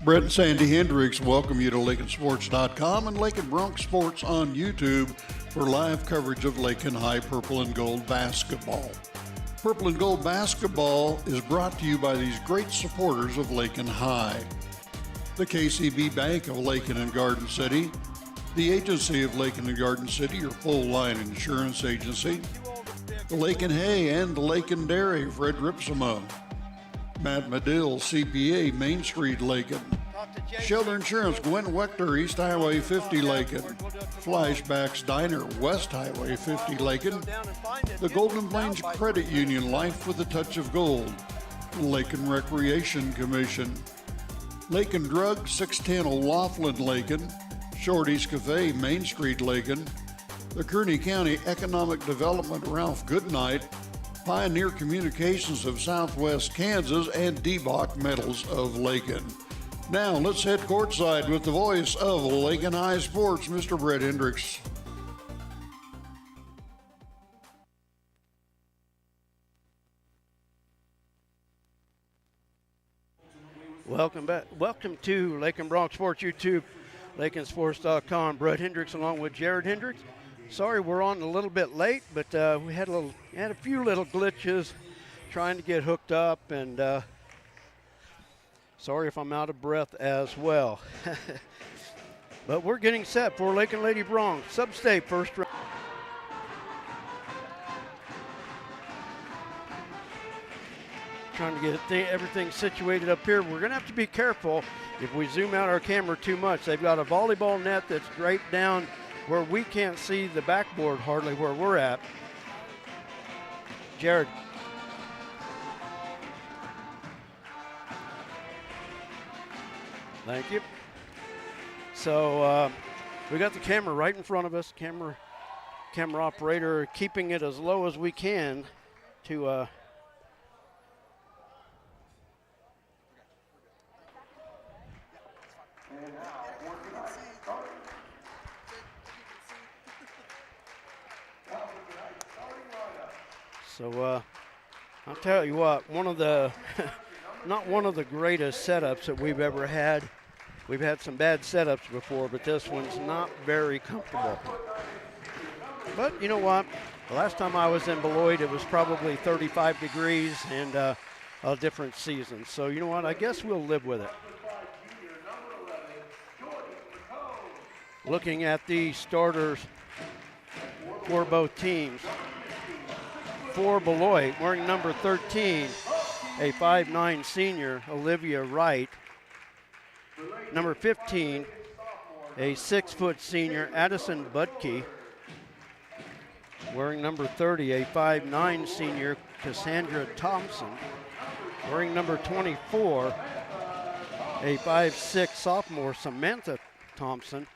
Brett and Sandy Hendricks welcome you to LakinSports.com and Lakin Bronx Sports on YouTube for live coverage of Lakin High Purple and Gold basketball. Purple and Gold basketball is brought to you by these great supporters of Lakin High. The KCB Bank of Lakin and Garden City, the agency of Lakin and Garden City, your full-line insurance agency, the Lakin Hay and the Lakin Dairy, Fred Ripsema, Matt Medill, CPA, Main Street, Lakin, Shelter Insurance, Gwen Wechter, East Highway 50, Lakin, Flashbacks Diner, West Highway 50, Lakin, the Golden Plains Credit Union, Life with a Touch of Gold, Lakin Recreation Commission, Lakin Drug, 610 O'Laughlin, Lakin, Shorty's Cafe, Main Street, Lakin, the Kearney County Economic Development, Ralph Goodnight, Pioneer Communications of Southwest Kansas, and DeBach Metals of Lakin. Now let's head courtside with the voice of Lakin High Sports, Mr. Brett Hendricks. Welcome back. Welcome to Lakin Bronx Sports YouTube, LakinSports.com. Brett Hendricks along with Jared Hendricks. Sorry we're on a little bit late, but we had a few little glitches trying to get hooked up, and sorry if I'm out of breath as well. But we're getting set for Lakin Lady Bronx Sub-State first round. Trying to get everything situated up here. We're going to have to be careful if we zoom out our camera too much. They've got a volleyball net that's right down where we can't see the backboard hardly where we're at. Jared. Thank you. So we got the camera right in front of us. Camera operator keeping it as low as we can to So I'll tell you what, one of the, not one of the greatest setups that we've ever had. We've had some bad setups before, but this one's not very comfortable. But you know what? The last time I was in Beloit, it was probably 35 degrees and a different season. So you know what? I guess we'll live with it. Looking at the starters for both teams. For Beloit, wearing number 13, a 5'9" senior, Olivia Wright. Number 15, a 6-foot senior, Addison Budke. Wearing number 30, a 5'9" senior, Cassandra Thompson. Wearing number 24, a 5'6" sophomore, Samantha Thompson.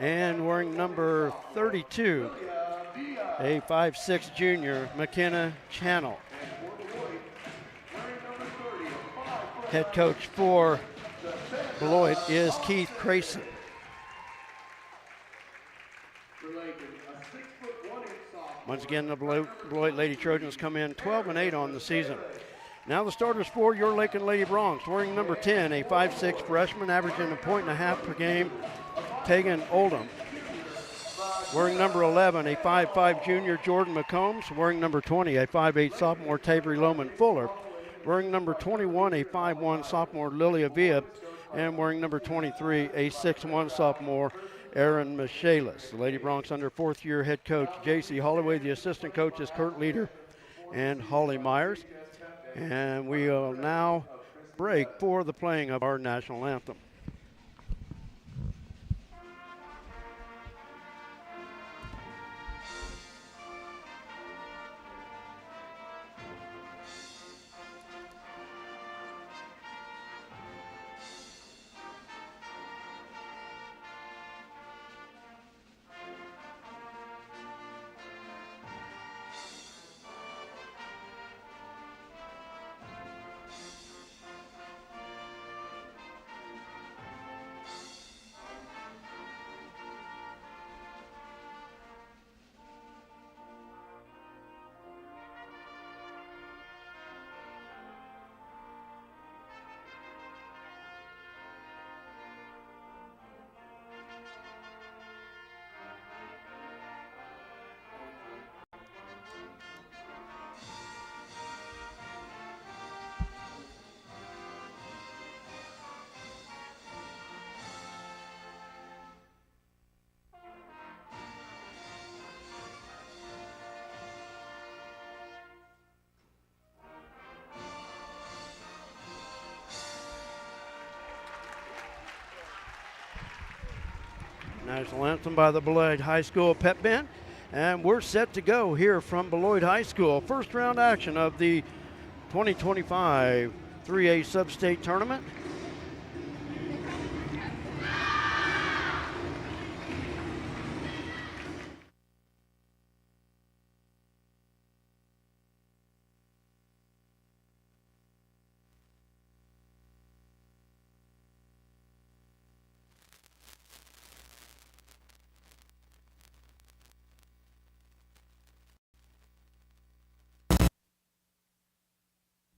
And wearing number 32, a 5'6" junior, McKenna Channel. Head coach for Beloit is Keith Crayson. Once again, the Beloit Lady Trojans come in 12-8 on the season. Now the starters for your Lakin Lady Bronx. Wearing number 10, a 5'6" freshman, averaging 1.5 points per game, Tegan Oldham. Wearing number 11, a 5'5" junior, Jordan McCombs. Wearing number 20, a 5'8" sophomore, Tavery Loman Fuller. Wearing number 21, a 5'1" sophomore, Lilia Villa. And wearing number 23, a 6'1" sophomore, Aaron Michaelis. The Lady Bronx under fourth-year head coach J.C. Holloway. The assistant coach is Kurt Leader and Holly Myers. And we will now break for the playing of our national anthem. National anthem by the Beloit High School Pep Band. And we're set to go here from Beloit High School. First round action of the 2025 3A Sub-State Tournament.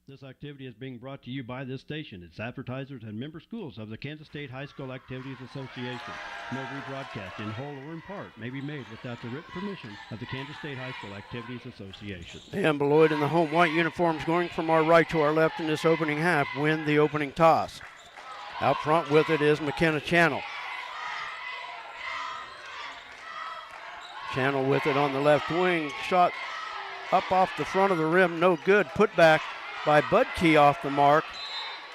This activity is being brought to you by this station, its advertisers, and member schools of the Kansas State High School Activities Association. No rebroadcast in whole or in part may be made without the written permission of the Kansas State High School Activities Association. And Beloit in the home white uniforms going from our right to our left in this opening half win the opening toss. Out front with it is McKenna Channel. Channel with it on the left wing. Shot up off the front of the rim, no good. Put back by Budke off the mark.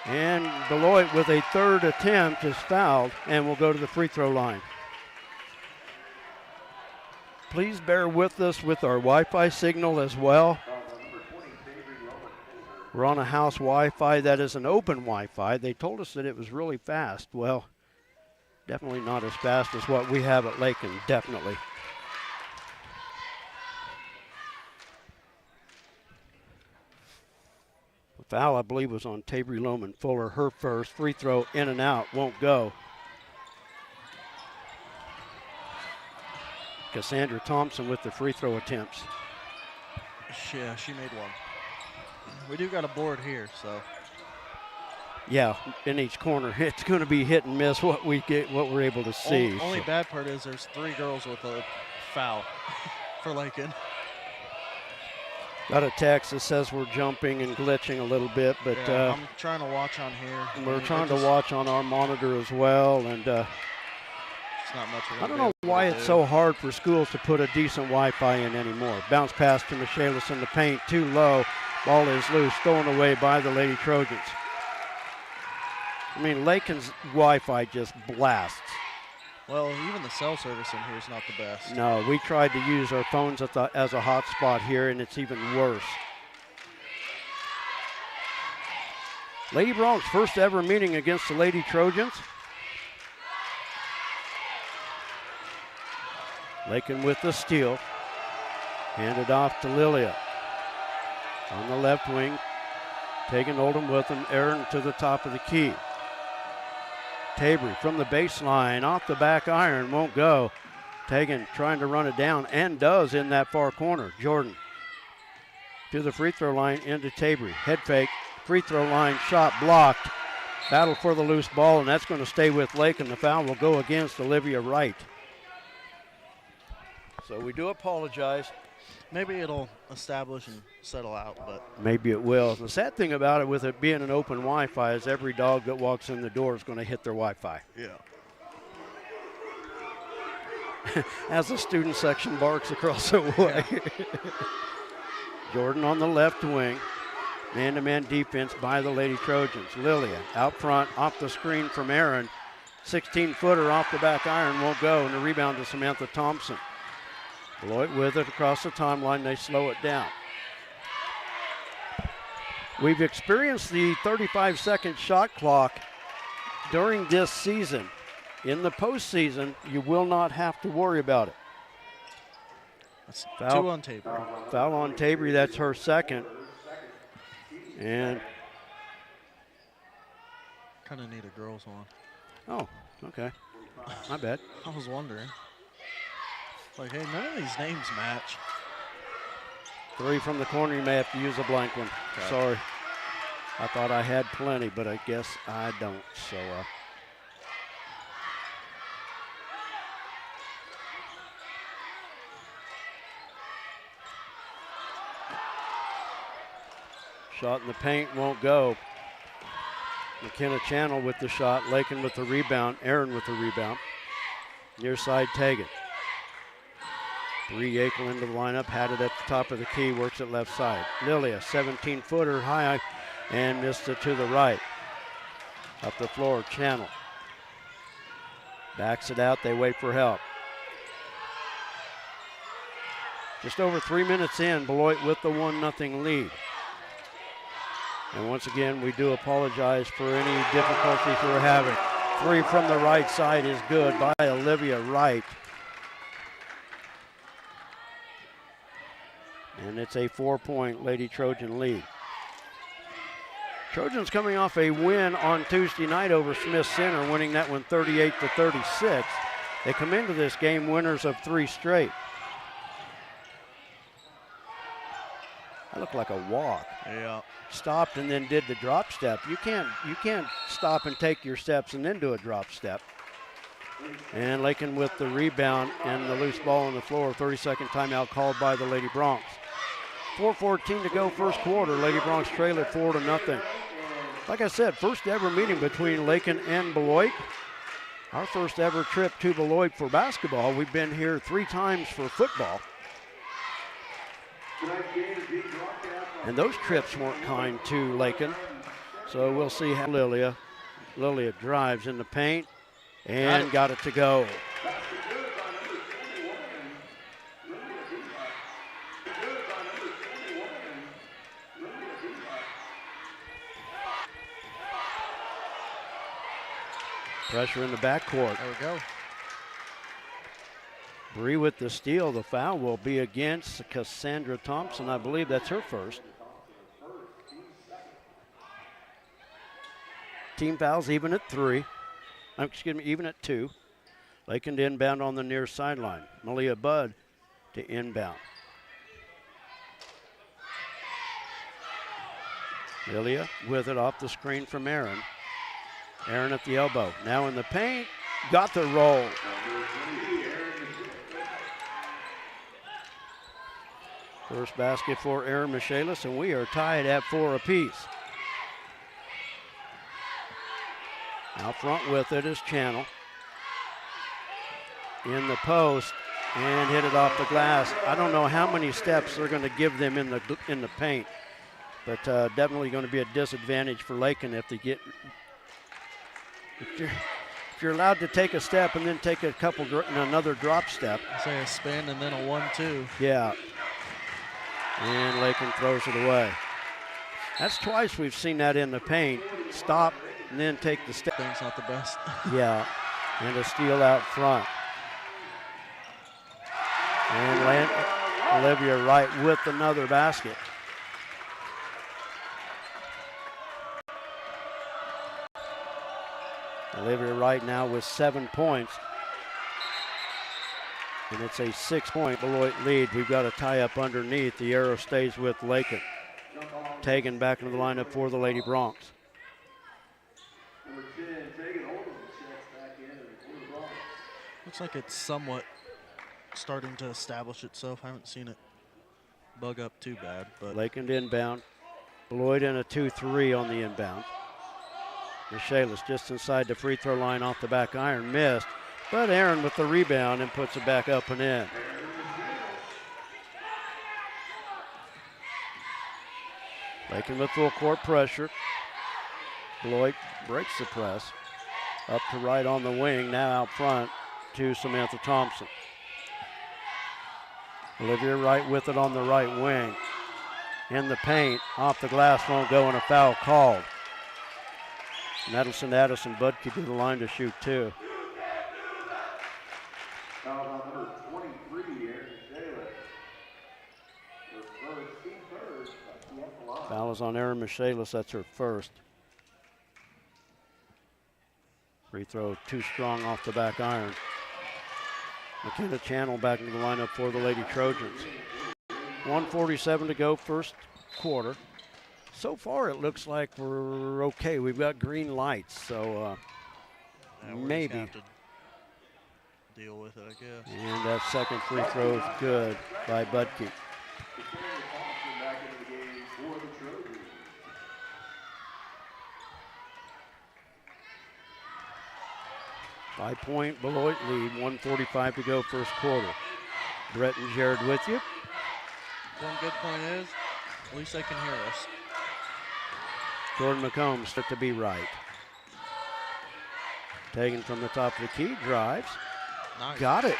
And Beloit with a third attempt is fouled and will go to the free throw line. Please bear with us with our Wi-Fi signal as well. We're on a house Wi-Fi that is an open Wi-Fi. They told us that it was really fast. Well, definitely not as fast as what we have at Lakin, definitely. Foul, I believe, was on Tabry Lohman Fuller. Her first free throw in and out, won't go. Cassandra Thompson with the free throw attempts. Yeah, she made one. We do got a board here, so. Yeah, in each corner. It's going to be hit and miss what we're able to see. Only bad part is there's 3 girls with a foul for Lakin. Got a text that says we're jumping and glitching a little bit, but yeah, I'm trying to watch on here. We're trying to watch on our monitor as well, and it's not much. I don't know why it's so hard for schools to put a decent Wi-Fi in anymore. Bounce pass to Michaelis in the paint, too low. Ball is loose, stolen away by the Lady Trojans. I mean, Lakin's Wi-Fi just blasts. Well, even the cell service in here is not the best. No, we tried to use our phones as a hot spot here, and it's even worse. Lady Bronx first ever meeting against the Lady Trojans. Lakin with the steal. Handed off to Lilia. On the left wing, Tegan Oldham with him. Aaron to the top of the key. Tabry from the baseline, off the back iron, won't go. Tegan trying to run it down, and does in that far corner. Jordan to the free throw line, into Tabry. Head fake, free throw line, shot blocked. Battle for the loose ball, and that's going to stay with Lakin. The foul will go against Olivia Wright. So we do apologize. Maybe it'll establish and settle out, but. Maybe it will. The sad thing about it, with it being an open Wi-Fi, is every dog that walks in the door is going to hit their Wi-Fi. Yeah. As the student section barks across the way. Yeah. Jordan on the left wing. Man-to-man defense by the Lady Trojans. Lilia out front, off the screen from Aaron. 16-footer off the back iron, won't go, and the rebound to Samantha Thompson. Beloit with it across the timeline. They slow it down. We've experienced the 35-second shot clock during this season. In the postseason, you will not have to worry about it. That's foul, 2 on Tabry. Foul on Tabry. That's her second. And kind of need a girls one. Oh, okay. My bad. I was wondering. Like, hey, none of these names match. 3 from the corner. You may have to use a blank one. Okay. Sorry. I thought I had plenty, but I guess I don't. So, shot in the paint, won't go. McKenna Channel with the shot. Lakin with the rebound. Aaron with the rebound. Near side, Tegan. 3 Yackel into the lineup, had it at the top of the key, works it left side. Lilia, 17-footer high, and missed it to the right. Up the floor, Channel. Backs it out, they wait for help. Just over 3 minutes in, Beloit with the 1-0 lead. And once again, we do apologize for any difficulties we're having. 3 from the right side is good by Olivia Wright. And it's a 4-point Lady Trojan lead. Trojans coming off a win on Tuesday night over Smith Center, winning that one 38-36. They come into this game winners of 3 straight. That looked like a walk. Yeah. Stopped and then did the drop step. You can't stop and take your steps and then do a drop step. And Lakin with the rebound and the loose ball on the floor. 30-second timeout called by the Lady Bronx. 4:14 to go first quarter. Lady Bronx trail at 4-0. Like I said, first ever meeting between Lakin and Beloit. Our first ever trip to Beloit for basketball. We've been here 3 times for football. And those trips weren't kind to Lakin. So we'll see how Lilia drives in the paint and got it to go. Pressure in the backcourt. There we go. Bree with the steal. The foul will be against Cassandra Thompson. I believe that's her first. Team fouls even at 3. Even at 2. Lakin to inbound on the near sideline. Malia Budd to inbound. Lilia with it off the screen from Aaron. Aaron at the elbow. Now in the paint. Got the roll. First basket for Aaron Michaelis, and we are tied at 4 apiece. Out front with it is Channel. In the post and hit it off the glass. I don't know how many steps they're going to give them in the paint, but definitely going to be a disadvantage for Lakin if they get. If you're allowed to take a step and then take a couple another drop step. Say a spin and then a 1-2. Yeah. And Lakin throws it away. That's twice we've seen that in the paint. Stop and then take the step. Thing's not the best. Yeah. And a steal out front. And Olivia Wright with another basket. Olivia Wright now with 7 points. And it's a 6-point Beloit lead. We've got a tie up underneath. The arrow stays with Lakin. Tegan back into the lineup for the Lady Bronx. Looks like it's somewhat starting to establish itself. I haven't seen it bug up too bad. But Lakin inbound. Beloit in a 2-3 on the inbound. Michaelis just inside the free throw line off the back iron. Missed. But Aaron with the rebound and puts it back up and in. Lakin with full court pressure. Beloit breaks the press. Up to right on the wing, now out front to Samantha Thompson. Olivia Wright with it on the right wing. In the paint, off the glass, won't go, and a foul called. Madison Addison Budke to the line to shoot 2. Foul is on Erin Michaelis, that's her first. Free throw too strong off the back iron. McKenna Channel back into the lineup for the Lady Trojans. 1:47 to go first quarter. So far it looks like we're okay. We've got green lights, so maybe. Have to deal with it, I guess. And that second free throw is good by Budke. Five-point Beloit lead, 1:45 to go first quarter. Brett and Jared with you. One good point is, at least they can hear us. Jordan McCombs set to be right. Taken from the top of the key, drives. Nice. Got it.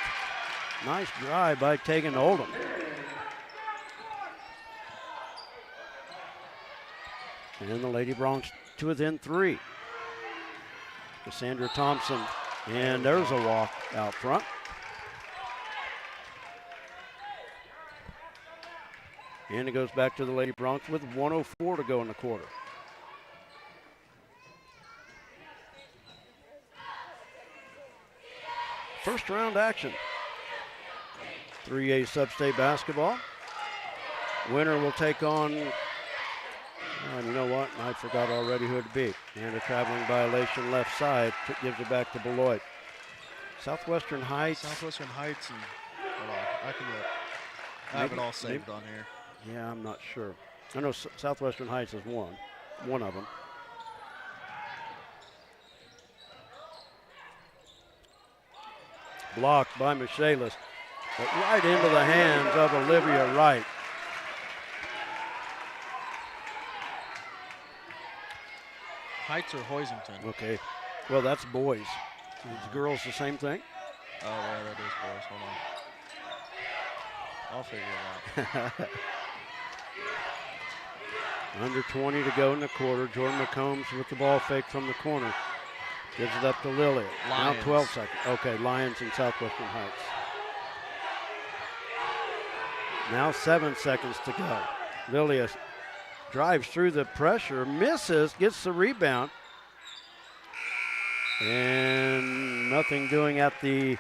Nice drive by Tegan Oldham. And the Lady Bronx to within 3. Cassandra Thompson, and there's a walk out front. And it goes back to the Lady Bronx with 1:04 to go in the quarter. First round action. 3A Sub-State basketball. Winner will take on, you know what? I forgot already who it'd be. And a traveling violation left side gives it back to Beloit. Southwestern Heights. Southwestern Heights and, hold on, I can look. I have it all saved on here. Yeah, I'm not sure. I know Southwestern Heights is one of them. Blocked by Michaelis, but right into the hands of Olivia Wright. Heights or Hoisington? Okay, well, that's boys. Is girls the same thing? Oh, yeah, that is boys. Hold on. I'll figure it out. Under 20 to go in the quarter. Jordan McCombs with the ball fake from the corner. Gives it up to Lilia. Lions. Now 12 seconds. Okay, Lions in Southwestern Heights. Now 7 seconds to go. Lilia drives through the pressure, misses, gets the rebound. And nothing doing at the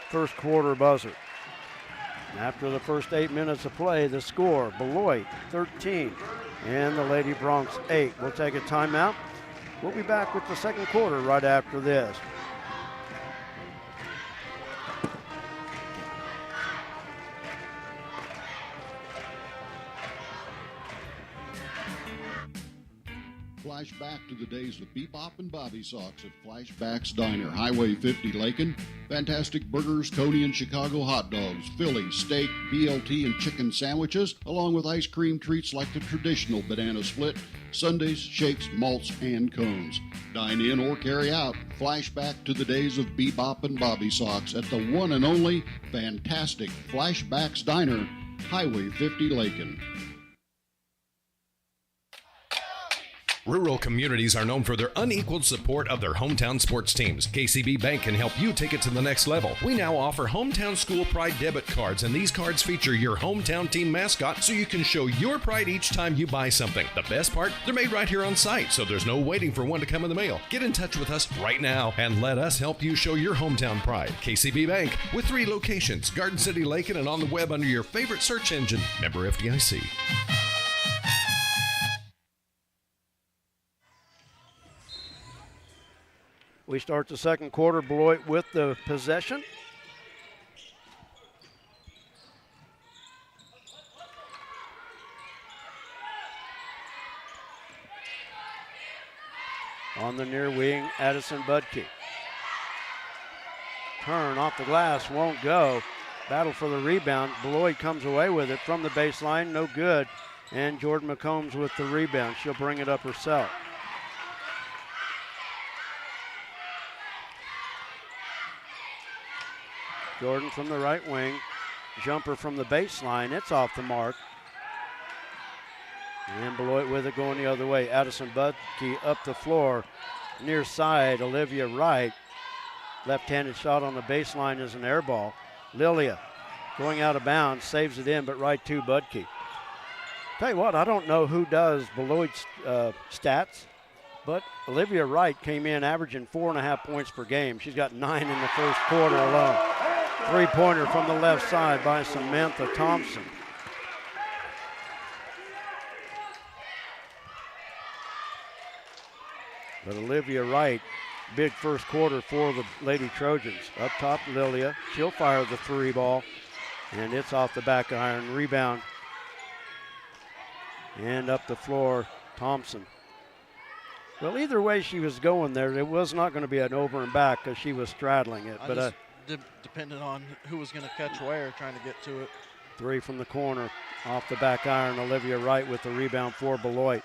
first quarter buzzer. After the first 8 minutes of play, the score, Beloit 13 and the Lady Bronx 8. We'll take a timeout. We'll be back with the second quarter right after this. Flashback to the days of Bebop and Bobby Socks at Flashback's Diner, Highway 50, Lakin. Fantastic burgers, Coney and Chicago hot dogs, Philly, steak, BLT, and chicken sandwiches, along with ice cream treats like the traditional banana split, sundaes, shakes, malts, and cones. Dine in or carry out. Flashback to the days of Bebop and Bobby Socks at the one and only fantastic Flashback's Diner, Highway 50, Lakin. Rural communities are known for their unequaled support of their hometown sports teams. KCB Bank can help you take it to the next level. We now offer Hometown School Pride debit cards, and these cards feature your hometown team mascot so you can show your pride each time you buy something. The best part, they're made right here on site, so there's no waiting for one to come in the mail. Get in touch with us right now and let us help you show your hometown pride. KCB Bank with 3 locations, Garden City, Lakin, and on the web under your favorite search engine. Member FDIC. We start the second quarter, Beloit with the possession. On the near wing, Addison Budke. Turn off the glass, won't go. Battle for the rebound. Beloit comes away with it from the baseline, no good. And Jordan McCombs with the rebound. She'll bring it up herself. Jordan from the right wing. Jumper from the baseline. It's off the mark. And Beloit with it going the other way. Addison Budke up the floor. Near side, Olivia Wright. Left-handed shot on the baseline is an air ball. Lilia going out of bounds, saves it in, but right to Budke. Tell you what, I don't know who does Beloit's stats, but Olivia Wright came in averaging 4.5 points per game. She's got 9 in the first quarter alone. Three-pointer from the left side by Samantha Thompson. But Olivia Wright, big first quarter for the Lady Trojans. Up top, Lilia. She'll fire the 3 ball, and it's off the back iron. Rebound. And up the floor, Thompson. Well, either way she was going there, it was not going to be an over and back because she was straddling it. But depending on who was going to catch where, trying to get to it. 3 from the corner, off the back iron. Olivia Wright with the rebound for Beloit.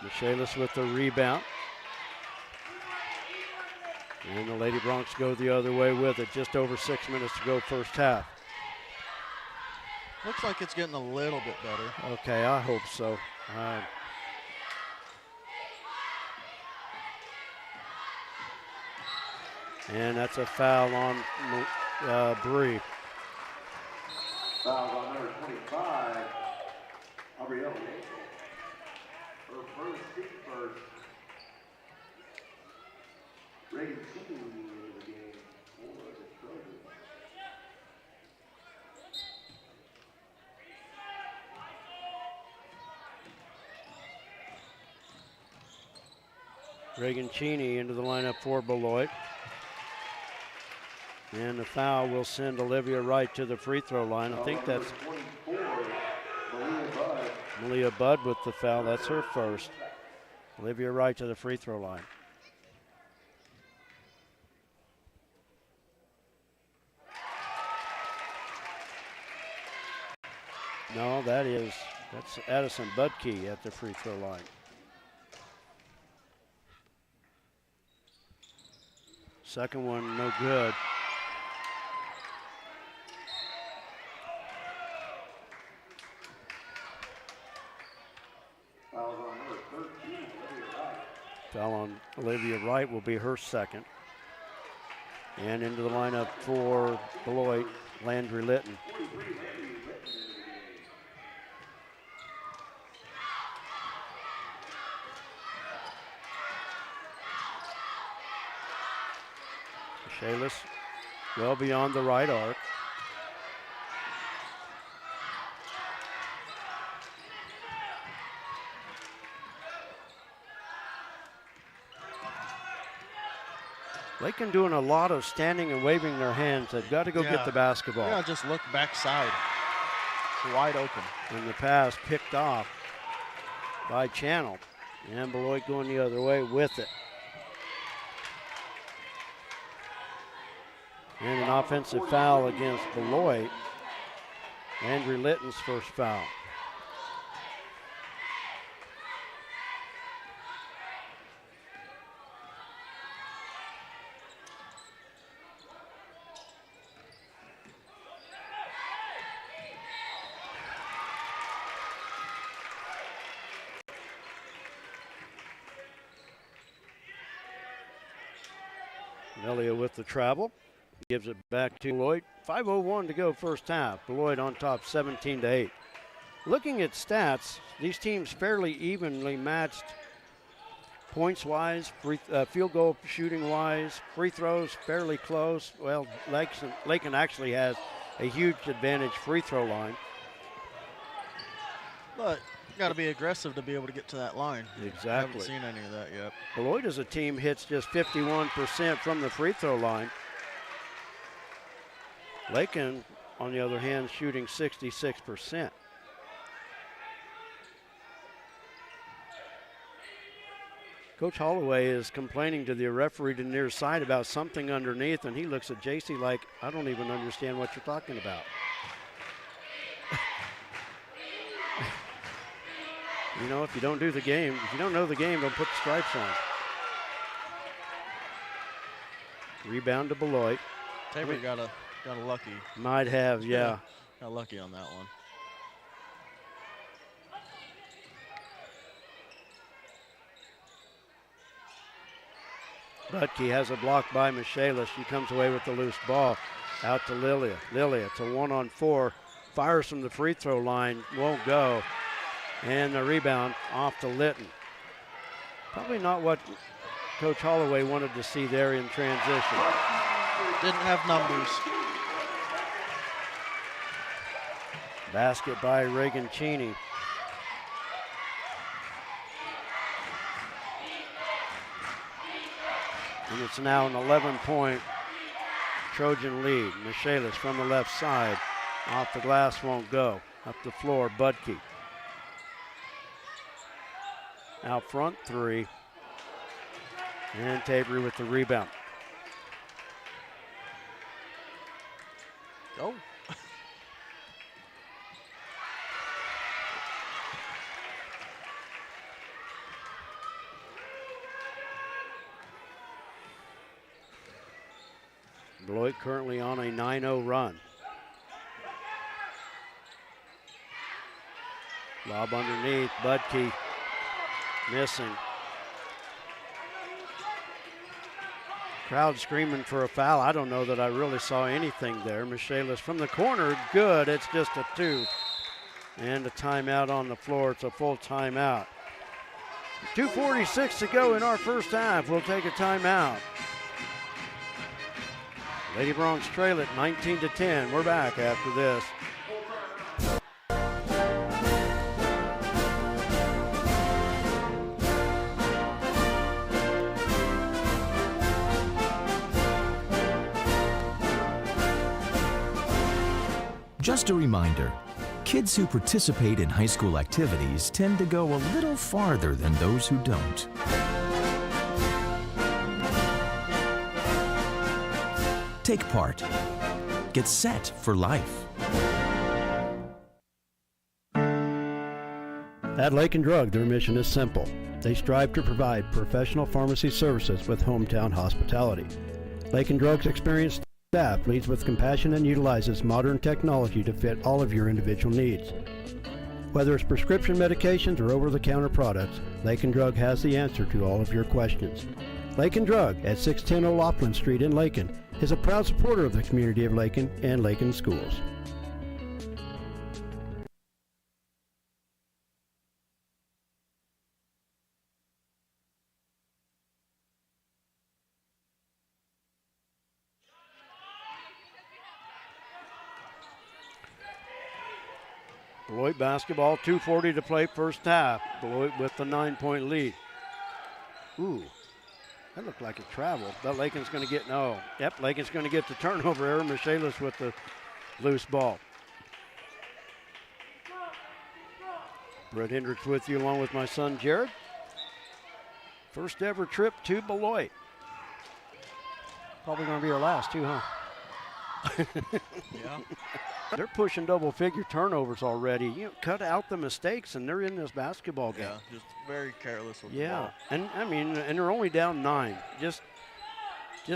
Michaelis with the rebound. And the Lady Broncs go the other way with it. Just over 6 minutes to go first half. Looks like it's getting a little bit better. Okay, I hope so. And that's a foul on Bree. Foul on number 25, Ariel. Her first, team first. Reagan Cheney into the game for the Trojans. Reagan Cheney into the lineup for Beloit. And the foul will send Olivia Wright to the free throw line. I think that's 24, Malia Budd with the foul. That's her first. Olivia Wright to the free throw line. No, that's Addison Budke at the free throw line. Second one, no good. Foul on Olivia Wright will be her second. And into the lineup for Beloit, Landry Litton. Shalis well beyond the right arc. Lakin doing a lot of standing and waving their hands. They've got to go get the basketball. Yeah, just look backside. It's wide open. And the pass picked off by Channel. And Beloit going the other way with it. And an offensive foul against Beloit. Andrew Litton's first foul. Melia with the travel. Gives it back to Beloit. 5:01 to go first half. Beloit on top 17-8. Looking at stats, these teams fairly evenly matched points-wise, field goal shooting-wise, free throws fairly close. Well, Lakin actually has a huge advantage free throw line. But you got to be aggressive to be able to get to that line. Exactly. I haven't seen any of that yet. Beloit as a team hits just 51% from the free throw line. Lakin, on the other hand, shooting 66%. Coach Holloway is complaining to the referee to the near side about something underneath, and he looks at JC like, I don't even understand what you're talking about. You know, if you don't do the game, if you don't know the game, don't put the stripes on. Rebound to Beloit. Tabor got a lucky. Might have, yeah. Got lucky on that one. Budke has a block by Michaelis. She comes away with the loose ball. Out to Lilia. Lilia, it's a 1-on-4. Fires from the free throw line. Won't go. And the rebound off to Litton. Probably not what Coach Holloway wanted to see there in transition. Didn't have numbers. Basket by Reagan Cheney. And it's now an 11-point Trojan lead. Michaelis from the left side. Off the glass, won't go. Up the floor, Budke. Out front, three. And Tabor with the rebound. Oh. Beloit currently on a 9-0 run. Lob underneath, Budke missing. Crowd screaming for a foul. I don't know that I really saw anything there. Michaelis from the corner, good. It's just a 2. And a timeout on the floor. It's a full timeout. 2:46 to go in our first half. We'll take a timeout. Lady Bronx trail it 19-10. We're back after this. Just a reminder, kids who participate in high school activities tend to go a little farther than those who don't. Take part. Get set for life. At Lakin Drug, their mission is simple. They strive to provide professional pharmacy services with hometown hospitality. Lakin Drug's experienced staff leads with compassion and utilizes modern technology to fit all of your individual needs. Whether it's prescription medications or over-the-counter products, Lakin Drug has the answer to all of your questions. Lakin Drug at 610 O'Loughlin Street in Lakin is a proud supporter of the community of Lakin and Lakin schools. Beloit basketball, 2:40 to play first half. Beloit with the 9-point lead. Ooh, that looked like a travel. But Lakin's going to get, no. Yep, Lakin's going to get the turnover error. Michaelis with the loose ball. Brett Hendricks with you along with my son Jared. First ever trip to Beloit. Probably going to be our last too, huh? Yeah. They're pushing double-figure turnovers already. You know, cut out the mistakes, and they're in this basketball game. Yeah, just very careless with the Yeah, ball. and I mean, and they're only down 9. Just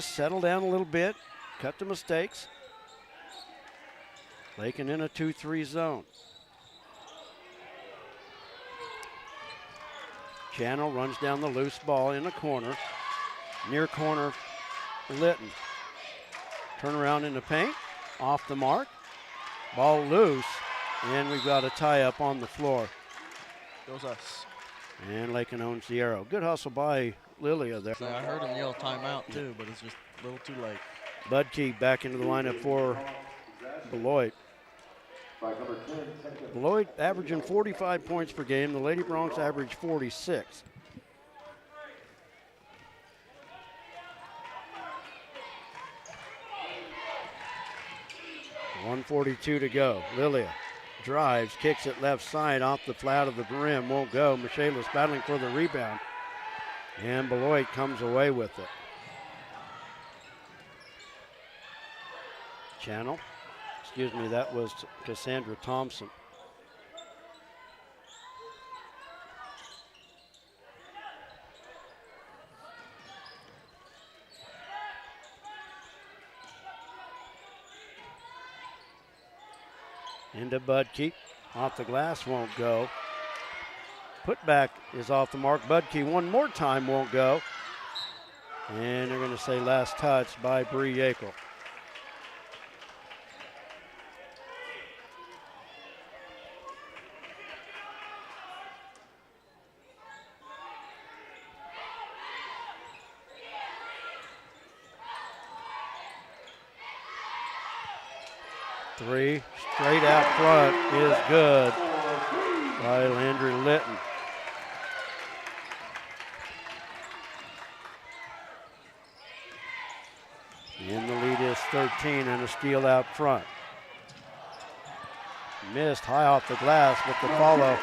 settle down a little bit, cut the mistakes. Lakin in a 2-3 zone. Channel runs down the loose ball in the corner. Near corner, Litton. Turn around in the paint, off the mark. Ball loose, and we've got a tie-up on the floor. Goes us. And Lakin owns the arrow. Good hustle by Lilia there. So I heard him yell timeout too, but it's just a little too late. Budke back into the lineup for Beloit. Beloit averaging 45 points per game. The Lady Bronx average 46. .142 to go. Lilia drives, kicks it left side off the flat of the rim. Won't go. Michaelis battling for the rebound. And Beloit comes away with it. Channel. Excuse me, that was Cassandra Thompson. Into Budke. Off the glass, won't go. Putback is off the mark. Budke one more time, won't go. And they're going to say last touch by Bree Yackel. Three straight out front is good by Landry Litton. And the lead is 13 and a steal out front. Missed high off the glass with the follow.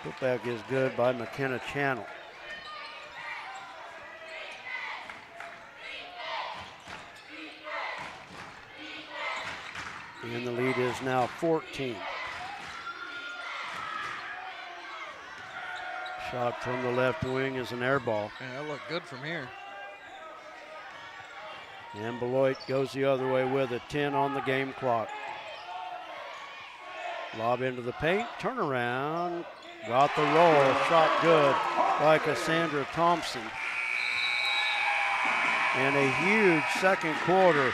Putback is good by McKenna Channel. And the lead is now 14. Shot from the left wing is an air ball. Man, that looked good from here. And Beloit goes the other way with it. 10 on the game clock. Lob into the paint, turnaround, got the roll, shot good by Cassandra Thompson. And a huge second quarter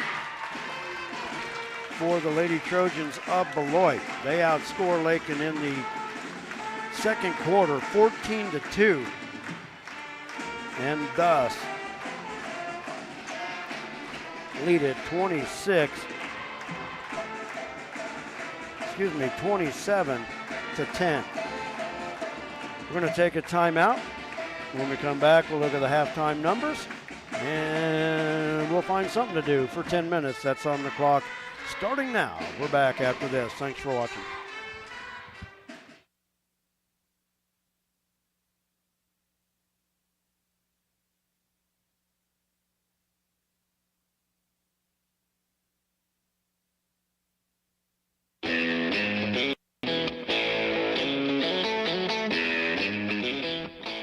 for the Lady Trojans of Beloit. They outscore Lakin in the second quarter, 14-2. And thus lead it 27 to 10. We're going to take a timeout. When we come back, we'll look at the halftime numbers, and we'll find something to do for 10 minutes. That's on the clock starting now. We're back after this. Thanks for watching.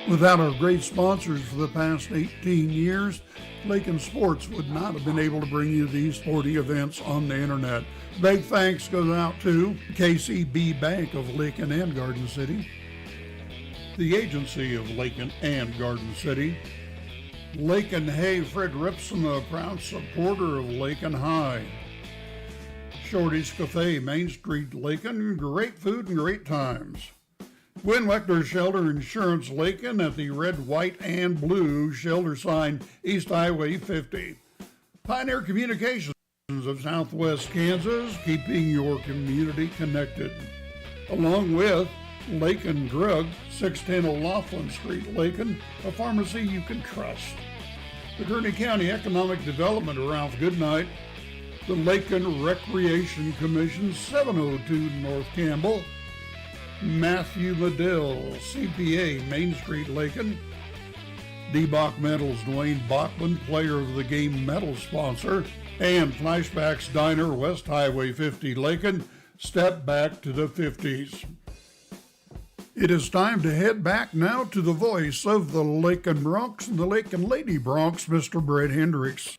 Without our great sponsors for the past 18 years, Lakin Sports would not have been able to bring you these sporting events on the internet. Big thanks goes out to KCB Bank of Lakin and Garden City, the Agency of Lakin and Garden City, Lakin Hay Fred Ripson, a proud supporter of Lakin High, Shorty's Cafe, Main Street, Lakin, great food and great times. Gwen Wechter Shelter Insurance Lakin at the red, white, and blue shelter sign East Highway 50. Pioneer Communications of Southwest Kansas, keeping your community connected. Along with Lakin Drug, 610 O'Laughlin Street, Lakin, a pharmacy you can trust. The Kearney County Economic Development Ralph Goodnight. The Lakin Recreation Commission, 702 North Campbell. Matthew Liddell, CPA, Main Street, Lakin. D-Bach Metals, Dwayne Bachman, Player of the Game medal sponsor. And Flashbacks Diner, West Highway 50, Lakin. Step back to the 50s. It is time to head back now to the voice of the Lakin Bronx and the Lakin Lady Bronx, Mr. Brett Hendricks.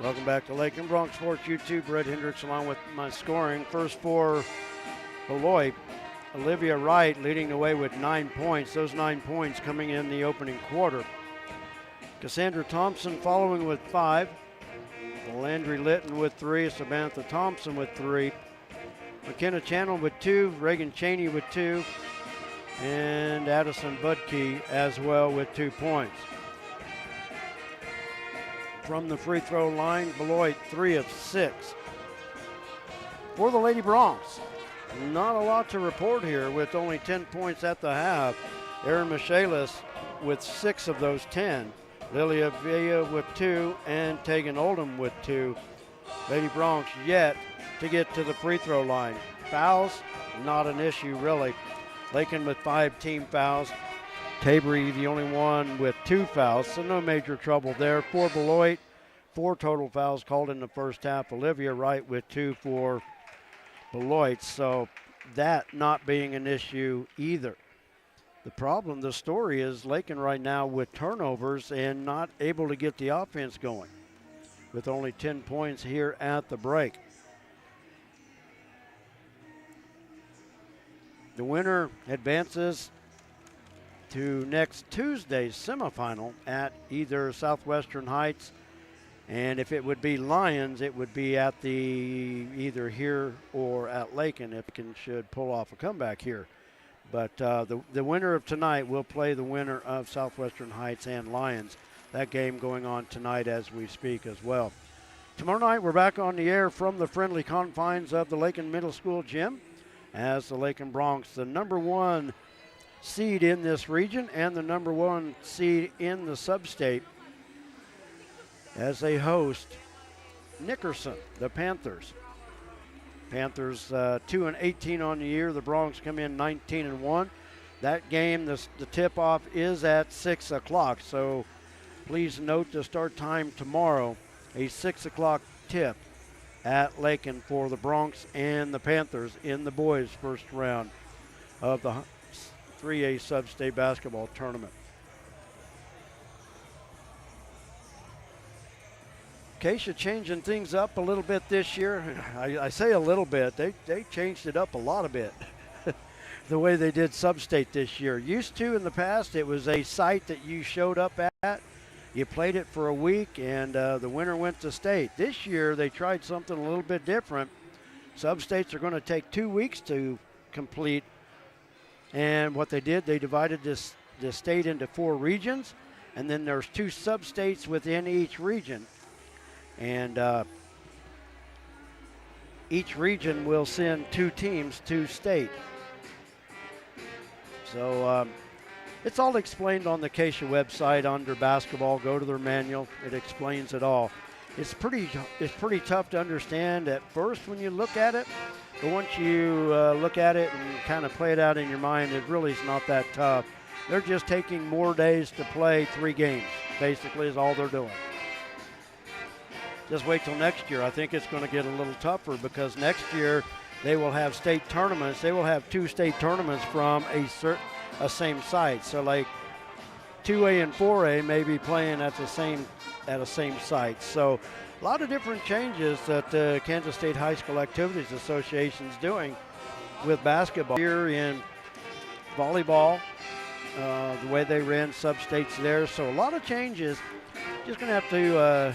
Welcome back to Lakin Bronx Sports YouTube. Brett Hendricks along with my scoring. First for Beloit, Olivia Wright leading the way with 9 points. Those 9 points coming in the opening quarter. Cassandra Thompson following with 5. Landry Litton with 3. Samantha Thompson with 3. McKenna Channel with 2. Reagan Cheney with 2. And Addison Budke as well with 2 points. From the free throw line, Beloit 3 of 6. For the Lady Bronx, not a lot to report here with only 10 points at the half. Erin Michaelis with 6 of those 10. Lilia Villa with 2 and Tegan Oldham with 2. Lady Bronx yet to get to the free throw line. Fouls, not an issue really. Lakin with 5 team fouls. Tabry the only one with 2 fouls, so no major trouble there. For Beloit, 4 total fouls called in the first half. Olivia Wright with 2 for Beloit, so that not being an issue either. The problem, the story is Lakin right now with turnovers and not able to get the offense going with only 10 points here at the break. The winner advances to next Tuesday's semifinal at either Southwestern Heights, and if it would be Lions, it would be at the either here or at Lakin if Lakin should pull off a comeback here. But the winner of tonight will play the winner of Southwestern Heights and Lions. That game going on tonight as we speak as well. Tomorrow night we're back on the air from the friendly confines of the Lakin Middle School gym as the Lakin Bronx, the number 1 seed in this region and the number 1 seed in the sub-state, as they host Nickerson, the Panthers. Panthers 2-18 on the year. The Bronx come in 19-1. That game, the tip-off is at 6 o'clock, so please note the start time tomorrow, a 6 o'clock tip at Lakin for the Bronx and the Panthers in the boys' first round of the 3A Sub-State Basketball Tournament. Acacia changing things up a little bit this year. I say a little bit. They changed it up a lot of bit. The way they did Sub-State this year. Used to in the past, it was a site that you showed up at. You played it for a week, and the winner went to state. This year, they tried something a little bit different. Sub-states are going to take 2 weeks to complete. And what they did, they divided the state into 4 regions, and then there's 2 sub-states within each region. And each region will send 2 teams to state. So it's all explained on the Acacia website under basketball. Go to their manual. It explains it all. It's pretty tough to understand at first when you look at it. But once you look at it and kind of play it out in your mind, it really is not that tough. They're just taking more days to play 3 games, basically is all they're doing. Just wait till next year. I think it's going to get a little tougher because next year they will have state tournaments. They will have 2 state tournaments from a same site. So like 2A and 4A may be playing at a same site. So a lot of different changes that the Kansas State High School Activities Association is doing with basketball. Here in volleyball, the way they ran sub-states there. So a lot of changes. Just going to have to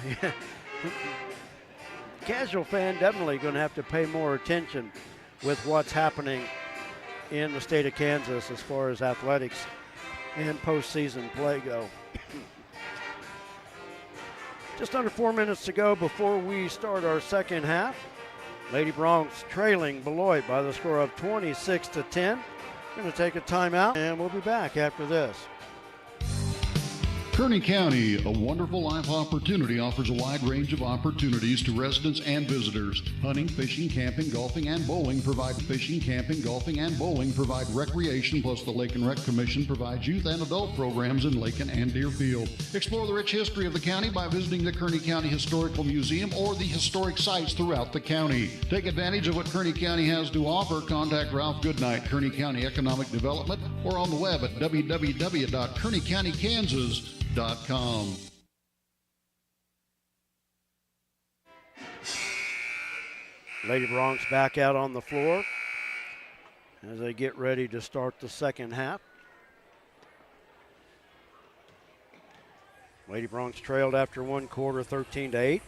casual fan definitely going to have to pay more attention with what's happening in the state of Kansas as far as athletics and postseason play go. Just under 4 minutes to go before we start our second half. Lady Bronx trailing Beloit by the score of 26-10. Going to take a timeout, and we'll be back after this. Kearney County, a wonderful life opportunity, offers a wide range of opportunities to residents and visitors. Hunting, fishing, camping, golfing, and bowling provide recreation, plus the Lake and Rec Commission provides youth and adult programs in Lakin and Deerfield. Explore the rich history of the county by visiting the Kearney County Historical Museum or the historic sites throughout the county. Take advantage of what Kearney County has to offer. Contact Ralph Goodnight, Kearney County Economic Development, or on the web at www.kearneycountykansas.com. Lady Bronx back out on the floor as they get ready to start the second half. Lady Bronx trailed after 1 quarter 13-8.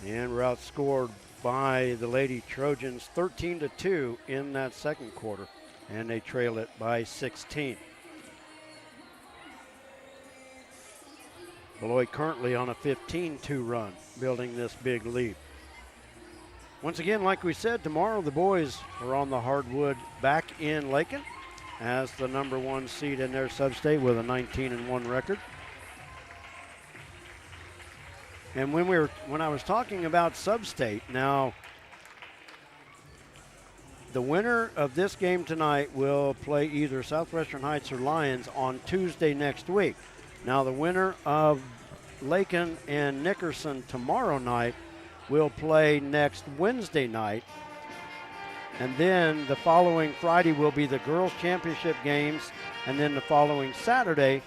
And we're outscored by the Lady Trojans 13-2 in that second quarter. And they trail it by 16. Beloit currently on a 15-2 run, building this big lead. Once again, like we said, tomorrow the boys are on the hardwood back in Lakin as the number 1 seed in their sub-state with a 19-1 record. And when I was talking about sub-state, now the winner of this game tonight will play either Southwestern Heights or Lions on Tuesday next week. Now the winner of Lakin and Nickerson tomorrow night will play next Wednesday night. And then the following Friday will be the girls' championship games. And then the following Saturday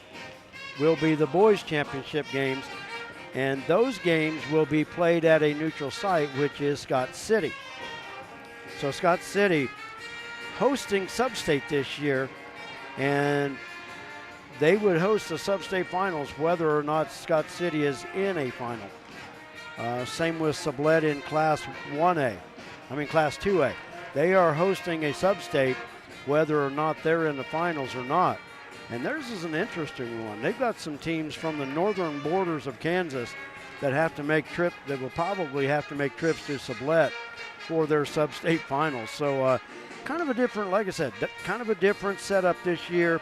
will be the boys' championship games. And those games will be played at a neutral site, which is Scott City. So Scott City hosting sub-state this year, and they would host the sub-state finals whether or not Scott City is in a final. Same with Sublette in Class 2A. They are hosting a sub-state whether or not they're in the finals or not. And theirs is an interesting one. They've got some teams from the northern borders of Kansas that will probably have to make trips to Sublette for their sub-state finals. So kind of a different, like I said, kind of a different setup this year.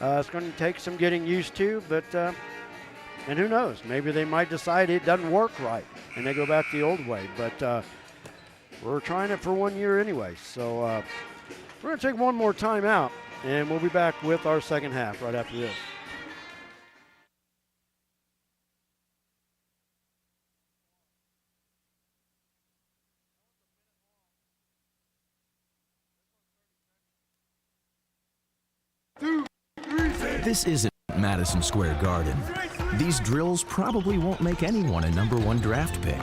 It's going to take some getting used to, but and who knows? Maybe they might decide it doesn't work right and they go back the old way. But we're trying it for 1 year anyway. So we're going to take one more time out, and we'll be back with our second half right after this. This isn't Madison Square Garden. These drills probably won't make anyone a #1 draft pick.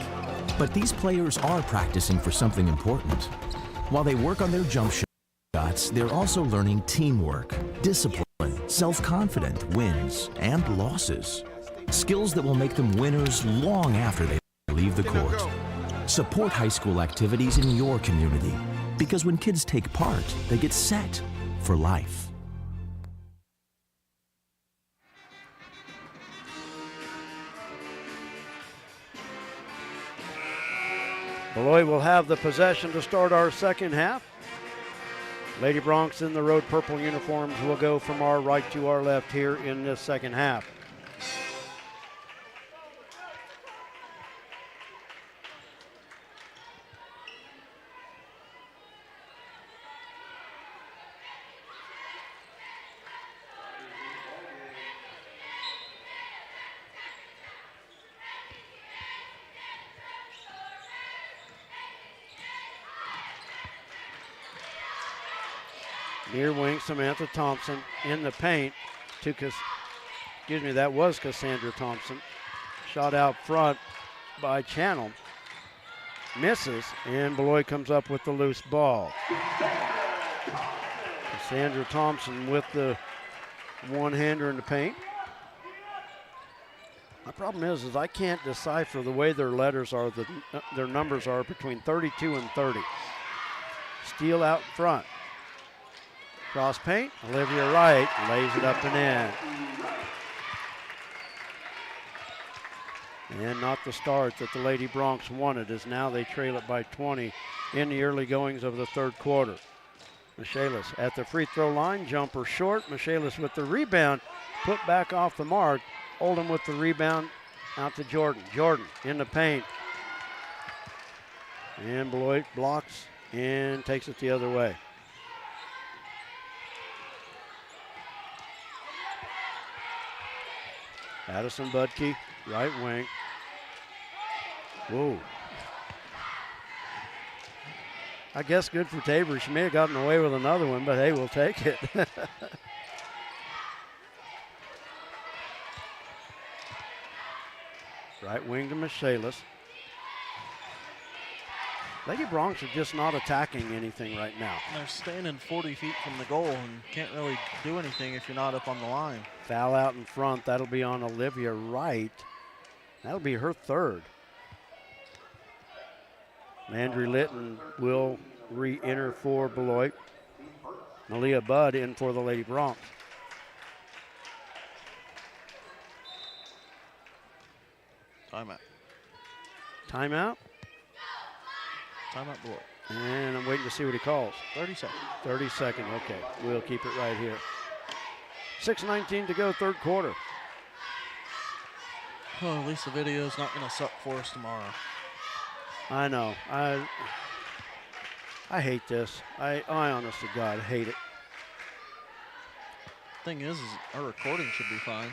But these players are practicing for something important. While they work on their jump shots, they're also learning teamwork, discipline, self-confidence, wins, and losses. Skills that will make them winners long after they leave the court. Support high school activities in your community, because when kids take part, they get set for life. Beloit will have the possession to start our second half. Lady Bronx in the road purple uniforms will go from our right to our left here in this second half. Near wing Samantha Thompson in the paint to, that was Cassandra Thompson. Shot out front by Channel. Misses, and Beloit comes up with the loose ball. Cassandra Thompson with the one-hander in the paint. My problem is I can't decipher the way their letters are, their numbers are between 32 and 30. Steal out front. Cross paint, Olivia Wright lays it up and in. And not the start that the Lady Bronx wanted, as now they trail it by 20 in the early goings of the third quarter. Michaelis at the free throw line, jumper short. Michaelis with the rebound, put back off the mark. Oldham with the rebound, out to Jordan. Jordan in the paint. And Beloit blocks and takes it the other way. Addison Budke, right wing. Whoa. I guess good for Tabor. She may have gotten away with another one, but hey, we'll take it. Right wing to Michaelis. Lady Bronx are just not attacking anything right now. They're standing 40 feet from the goal and can't really do anything if you're not up on the line. Foul out in front. That'll be on Olivia Wright. That'll be her third. Landry Litton will re-enter for Beloit. Malia Budd in for the Lady Bronx. Timeout. Timeout. Timeout Beloit. And I'm waiting to see what he calls. 30 seconds. 30 seconds, okay. We'll keep it right here. 6:19 to go, third quarter. Well, at least the video's not going to suck for us tomorrow. I know. I hate this. I honest to God hate it. Thing is our recording should be fine.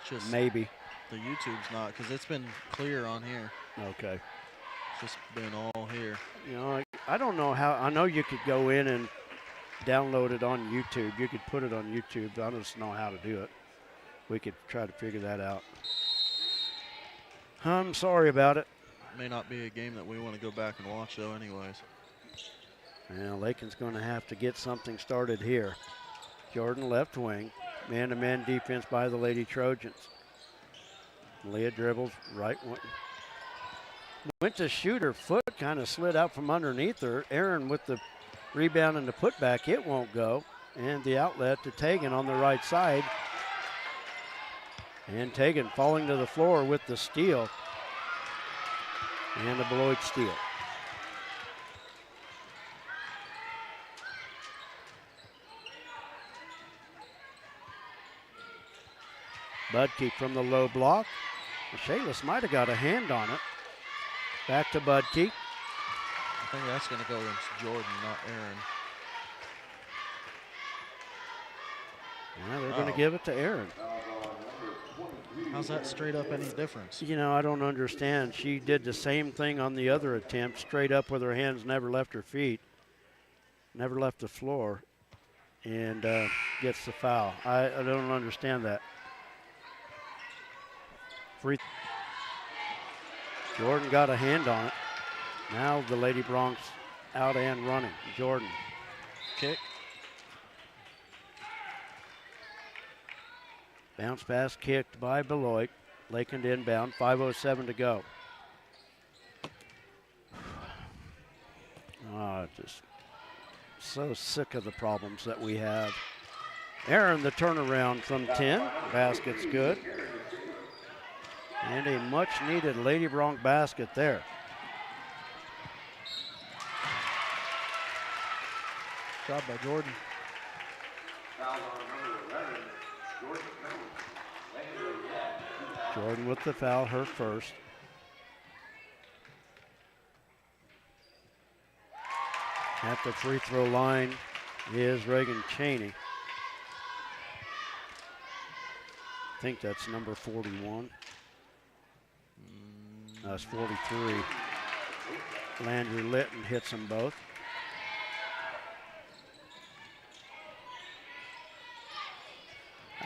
It's just Maybe. the YouTube's not, because it's been clear on here. Okay. It's just been all here. You know, I don't know how. I know you could go in and download it on YouTube. You could put it on YouTube. I don't know how to do it. We could try to figure that out. I'm sorry about it. May not be a game that we want to go back and watch, though, anyways. Well, Lakin's going to have to get something started here. Jordan left wing. Man-to-man defense by the Lady Trojans. Leah dribbles right wing. Went to shoot, her foot kind of slid out from underneath her. Aaron with the rebound and the putback, it won't go. And the outlet to Tegan on the right side. And Tegan falling to the floor with the steal. And the Beloit steal. Budke from the low block. Michaelis might have got a hand on it. Back to Budke. I think that's going to go against Jordan, not Aaron. Yeah, they're going to give it to Aaron. How's that straight up any difference? You know, I don't understand. She did the same thing on the other attempt, straight up with her hands, never left her feet, never left the floor. and gets the foul. I don't understand that. Jordan got a hand on it. Now the Lady Bronx out and running. Jordan. Kick. Bounce pass kicked by Beloit. Lakin inbound, 5:07 to go. Just so sick of the problems that we have. Aaron, the turnaround from 10. Basket's good. And a much-needed Lady Bronx basket there. Job by Jordan. Jordan with the foul, her first. At the free throw line is Reagan Cheney. I think that's number 41. That's 43. Landry Litton hits them both.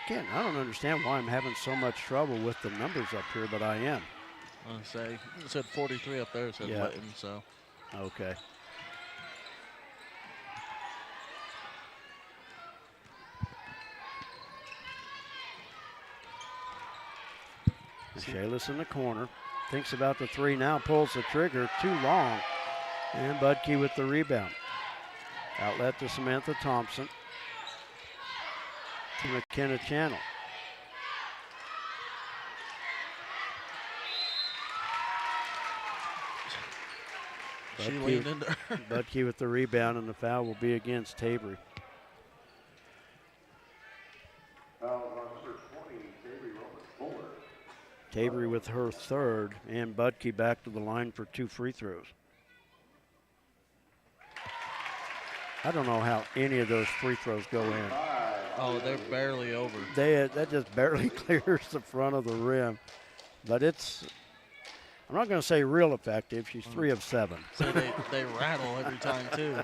I don't understand why I'm having so much trouble with the numbers up here, but I am. I was gonna say, it said 43 up there, it said Yeah. Litton, so. Okay. Shalis in the corner. Thinks about the three now, pulls the trigger, too long. And Budke with the rebound. Outlet to Samantha Thompson. To McKenna Channel. She leaned into her. Budke with the rebound, and the foul will be against Tavery. Tavery with her third, and Budke back to the line for 2 free throws. I don't know how any of those free throws go in. Oh, they're barely over. That just barely clears the front of the rim. But it's, I'm not going to say real effective. She's 3 of 7. So they rattle every time, too.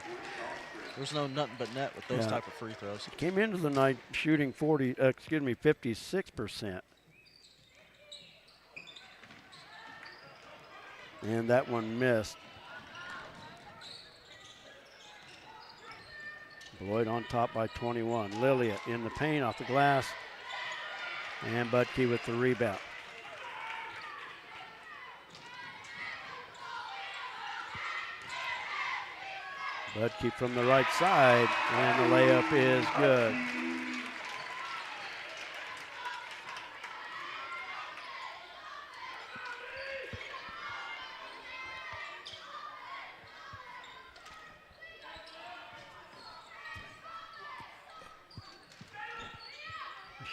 There's no nothing but net with those type of free throws. Came into the night shooting 56%. And that one missed. Beloit on top by 21. Lilliot in the paint off the glass. And Budke with the rebound. Budke from the right side, and the layup is good.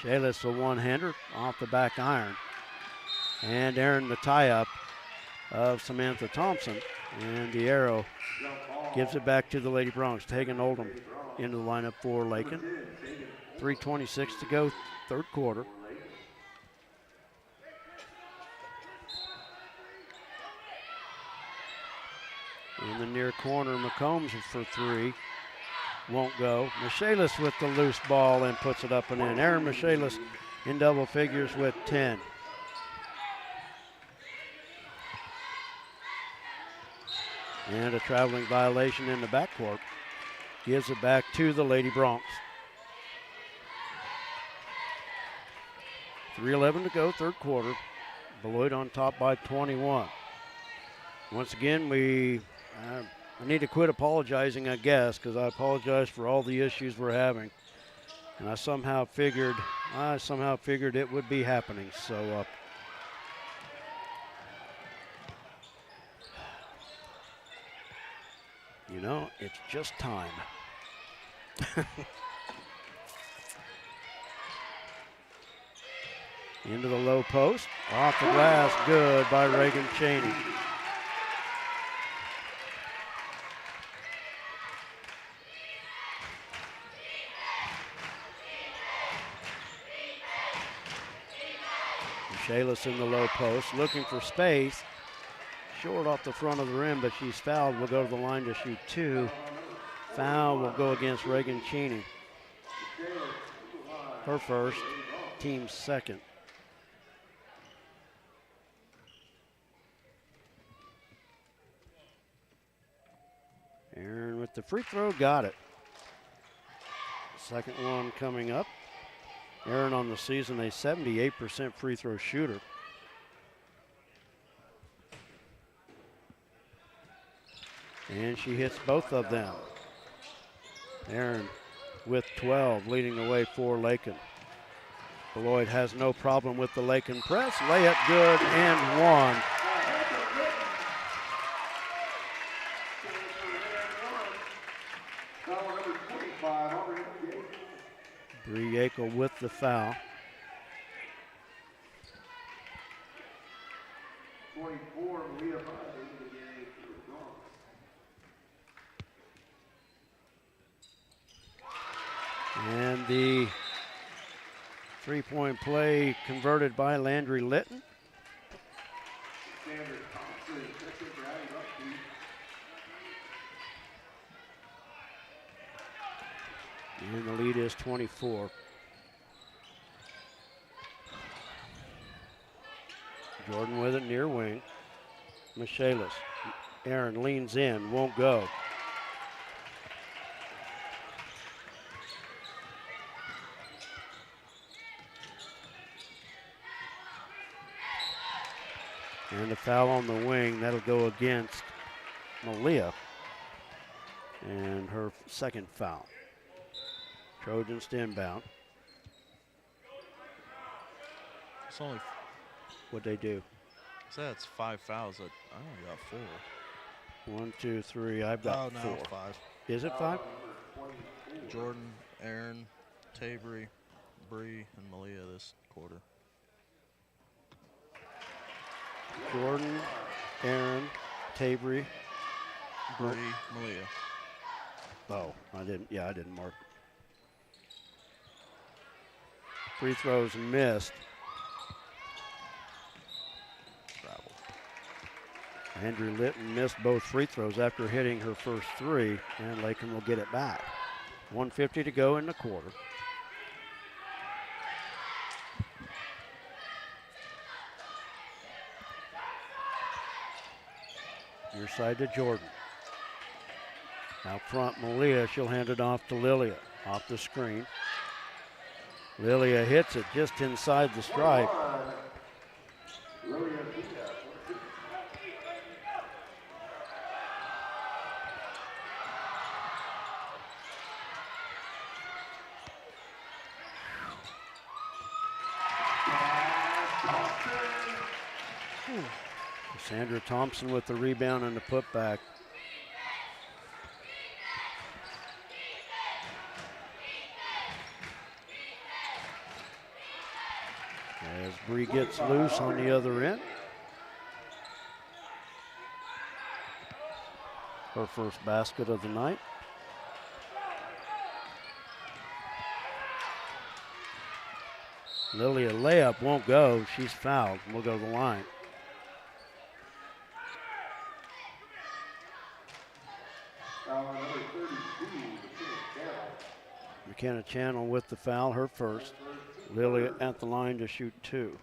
Shalis a one-hander off the back iron. And Aaron the tie-up of Samantha Thompson. And the arrow gives it back to the Lady Bronx. Tegan Oldham into the lineup for Lakin. 3:26 to go, third quarter. In the near corner, McCombs for 3. Won't go. Michaelis with the loose ball and puts it up and in. Aaron Michaelis in double figures with 10. And a traveling violation in the backcourt. Gives it back to the Lady Bronx. 3:11 to go, third quarter. Beloit on top by 21. Once again, I need to quit apologizing, I guess, because I apologize for all the issues we're having. And I somehow figured it would be happening. So you know, it's just time. Into the low post. Off the glass, good by Reagan Cheney. Shalis in the low post, looking for space. Short off the front of the rim, but she's fouled. Will go to the line to shoot 2. Foul will go against Reagan Cheney. Her first, team second. Aaron with the free throw, got it. Second one coming up. Aaron on the season, a 78% free throw shooter. And she hits both of them. Aaron with 12, leading the way for Lakin. Beloit has no problem with the Lakin press. Layup good and one. Bree Yackel with the foul. 24, Leah Bud. And the three-point play converted by Landry Litton. And the lead is 24. Jordan with it near wing. Michaelis. Aaron leans in, won't go. And a foul on the wing, that'll go against Malia. And her second foul. Trojans to inbound. It's only. What'd they do? That's 5 fouls. I only got 4. 1, 2, 3. I've got 4. No, 5. Is it 5? Jordan, Aaron, Tavery, Bree, and Malia this quarter. Jordan, Aaron, Tavery, Bree, Malia. Oh, I didn't mark. Free throws missed. Travel. Andrew Litton missed both free throws after hitting her first 3, and Lakin will get it back. 1:50 to go in the quarter. Near side to Jordan. Out front, Malia. She'll hand it off to Lilia. Off the screen. Lilia hits it just inside the stripe. Cassandra Thompson with the rebound and the putback. As Bree gets loose on the other end. Her first basket of the night. Lilia layup won't go. She's fouled. We'll go to the line. McKenna Channel with the foul, her first. Lilia at the line to shoot 2.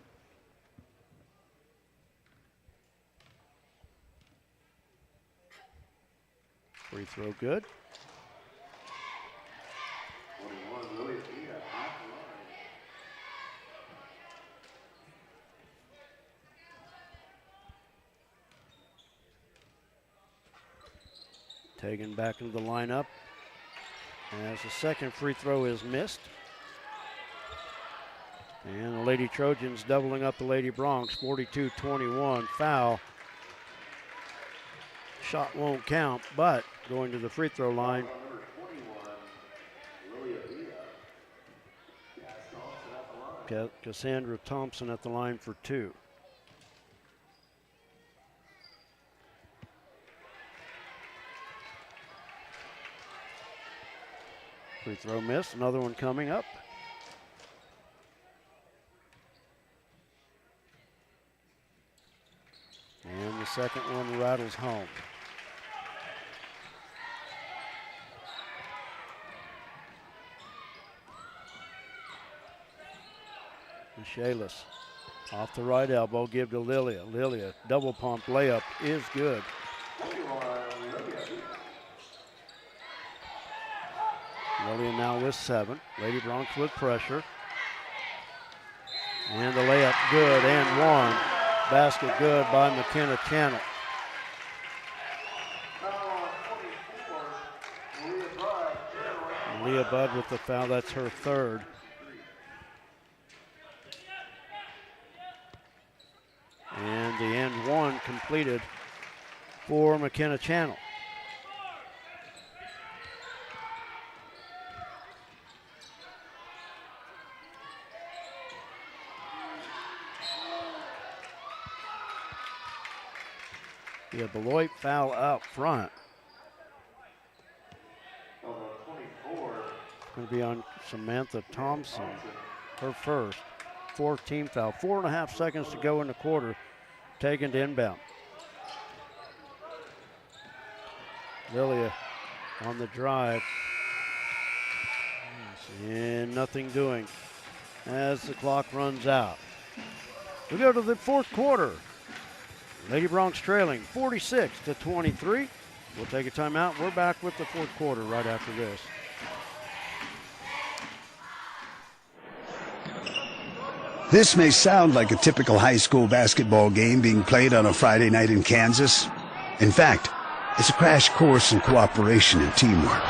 Free throw good. 21, Lilia Villa, off the line. Taken back into the lineup as the second free throw is missed. And the Lady Trojans doubling up the Lady Bronx, 42-21, foul. Shot won't count, but going to the free throw line. Cassandra Thompson at the line for 2. Free throw miss, another one coming up. And the second one rattles home. Michaelis off the right elbow, give to Lilia. Lilia, double pump layup is good. Lilia now with 7. Lady Bronx with pressure. And the layup good and 1. Basket good by McKenna Channel. Leah Budd with the foul, that's her 3rd. And the end 1 completed for McKenna Channel. Yeah, Beloit foul out front. Going to be on Samantha Thompson, her first. 4th team foul. 4.5 seconds to go in the quarter. Taken to inbound. Lilia on the drive. And nothing doing as the clock runs out. We go to the 4th quarter. Lady Bronx trailing 46-23. We'll take a timeout. We're back with the 4th quarter right after this. This may sound like a typical high school basketball game being played on a Friday night in Kansas. In fact, it's a crash course in cooperation and teamwork.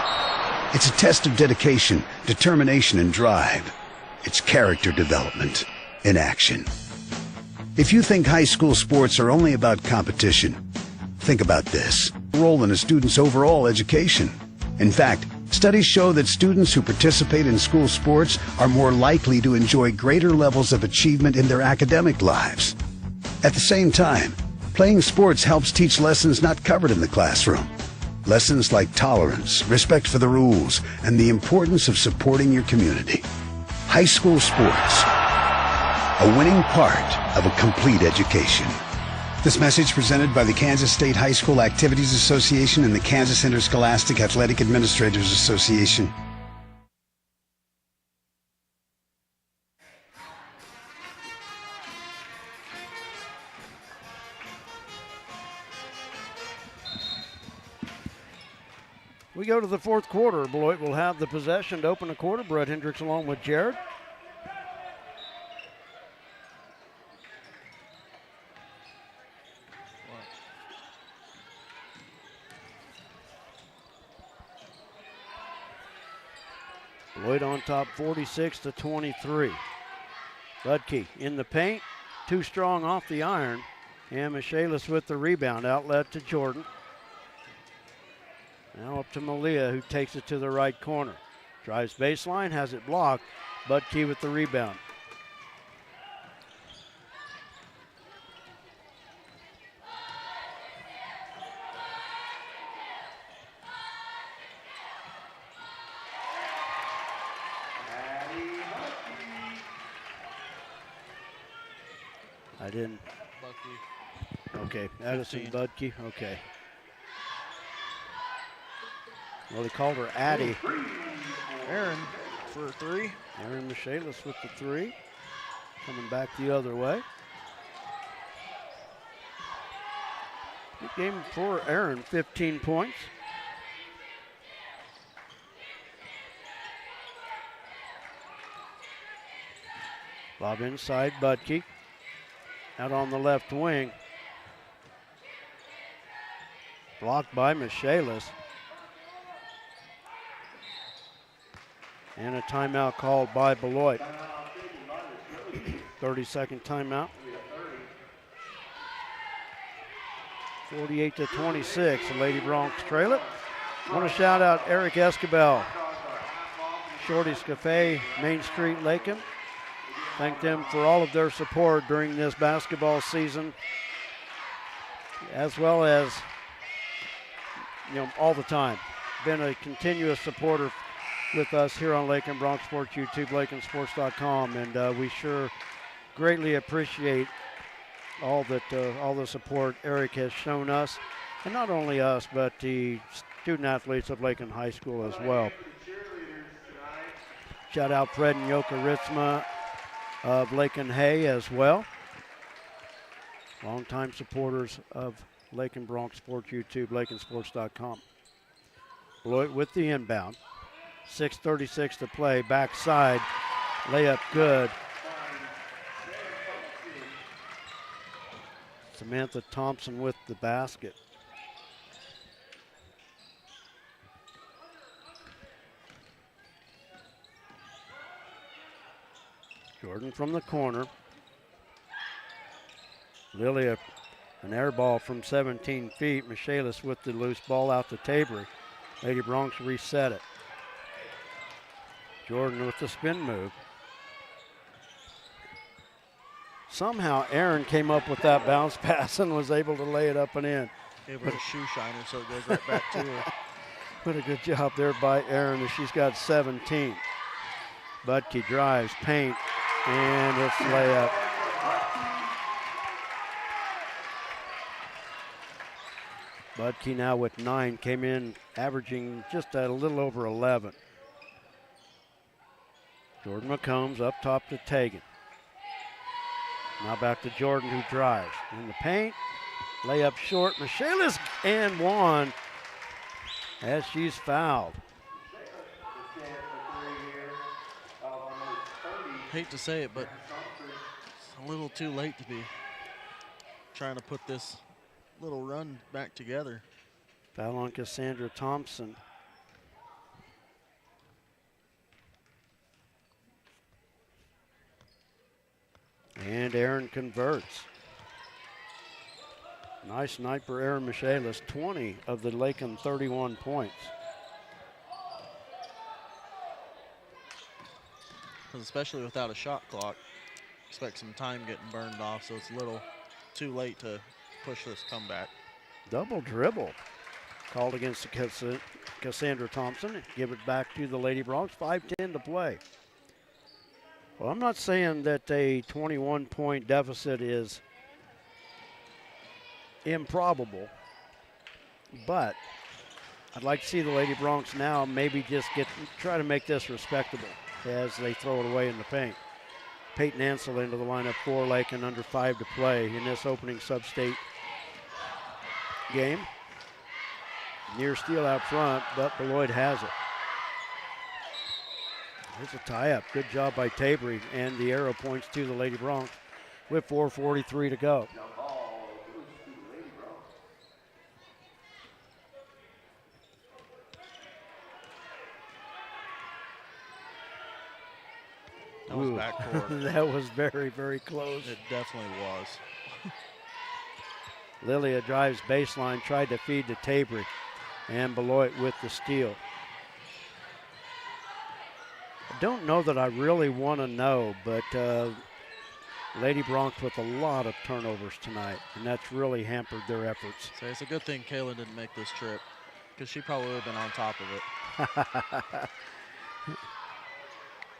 It's a test of dedication, determination, and drive. It's character development in action. If you think high school sports are only about competition, think about this: role in a student's overall education. In fact, studies show that students who participate in school sports are more likely to enjoy greater levels of achievement in their academic lives. At the same time, playing sports helps teach lessons not covered in the classroom. Lessons like tolerance, respect for the rules, and the importance of supporting your community. High school sports, a winning part of a complete education. This message presented by the Kansas State High School Activities Association and the Kansas Interscholastic Athletic Administrators Association. We go to the 4th quarter. Beloit will have the possession to open the quarter. Brett Hendricks along with Jared. Beloit on top 46-23. Budke in the paint, too strong off the iron. And Michaelis with the rebound, outlet to Jordan. Now up to Malia, who takes it to the right corner. Drives baseline, has it blocked. Budke with the rebound. I didn't. Bucky. Okay, Addison 15. Budke. Okay. Well, he called her Addie. Aaron for 3. Aaron Michaelis with the 3. Coming back the other way. Good game for Aaron, 15 points. Lob inside, Budke. Out on the left wing. Blocked by Michaelis. And a timeout called by Beloit. 30-second timeout. 48-26, the Lady Bronx trail it. Want to shout out Eric Escabel, Shorty's Cafe, Main Street, Lakin. Thank them for all of their support during this basketball season, as well as, all the time. Been a continuous supporter with us here on Lakin Bronx Sports YouTube, LakinSports.com, and we sure greatly appreciate all the support Eric has shown us, and not only us, but the student athletes of Lakin High School as well. Shout out Fred and Yoka Ritzma, of Lakin Hay as well. Longtime supporters of Lakin Bronx Sports YouTube, lakinsports.com. Beloit with the inbound. 6:36 to play. Backside. Layup good. Samantha Thompson with the basket. Jordan from the corner. Lilia, an air ball from 17 feet. Michaelis with the loose ball out to Tabry. Lady Bronx reset it. Jordan with the spin move. Somehow Aaron came up with that bounce pass and was able to lay it up and in. Gave her a shoe shiner so it goes right back to her. What a good job there by Aaron as she's got 17. Budke drives, paint, and it's layup. Budke now with 9, came in averaging just a little over 11. Jordan McCombs up top to Tegan. Now back to Jordan who drives. In the paint, layup short. Michaelis and one as she's fouled. Hate to say it, but it's a little too late to be trying to put this little run back together. Foul on Cassandra Thompson. And Aaron converts. Nice night for Aaron Michaelis. 20 of the Lakin 31 points. Especially without a shot clock. Expect some time getting burned off, so it's a little too late to push this comeback. Double dribble called against Cassandra Thompson. Give it back to the Lady Bronx. 5:10 to play. Well, I'm not saying that a 21-point deficit is improbable, but I'd like to see the Lady Bronx now maybe just try to make this respectable as they throw it away in the paint. Peyton Ansel into the lineup for Lakin, under 5 to play in this opening sub-state game. Near steal out front, but Beloit has it. There's a tie-up. Good job by Tabry, and the arrow points to the Lady Bronx with 4:43 to go. That was backcourt. That was very, very close. It definitely was. Lilia drives baseline, tried to feed to Tabry, and Beloit with the steal. I don't know that I really want to know, but Lady Bronx with a lot of turnovers tonight, and that's really hampered their efforts. So it's a good thing Kaylin didn't make this trip, because she probably would have been on top of it.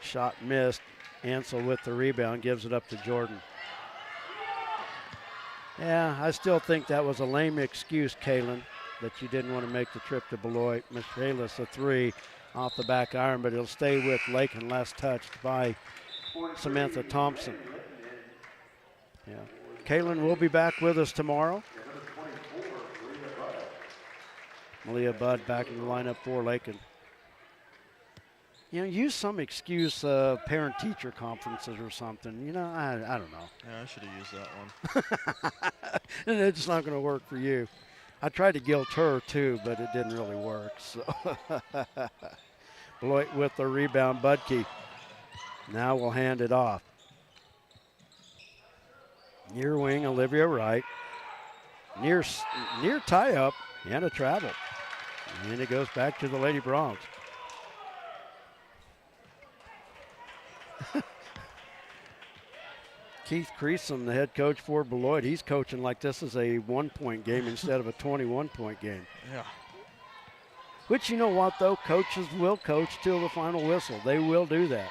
Shot missed. Ansel with the rebound, gives it up to Jordan. Yeah, I still think that was a lame excuse, Kaylin, that you didn't want to make the trip to Beloit. Michaelis a 3 off the back iron, but it'll stay with Lakin, last touched by Samantha Thompson. Yeah, Kaylin will be back with us tomorrow. Malia Budd back in the lineup for Lakin. You know, use some excuse, parent-teacher conferences or something. You know, I don't know. Yeah, I should have used that one. And it's not going to work for you. I tried to guilt her, too, but it didn't really work. So Beloit with the rebound, Budke. Now we'll hand it off. Near wing, Olivia Wright. Near tie-up and a travel. And it goes back to the Lady Bronx. Keith Creason, the head coach for Beloit, he's coaching like this is a 1-point game instead of a 21-point game. Yeah. Which, you know what, though? Coaches will coach till the final whistle. They will do that.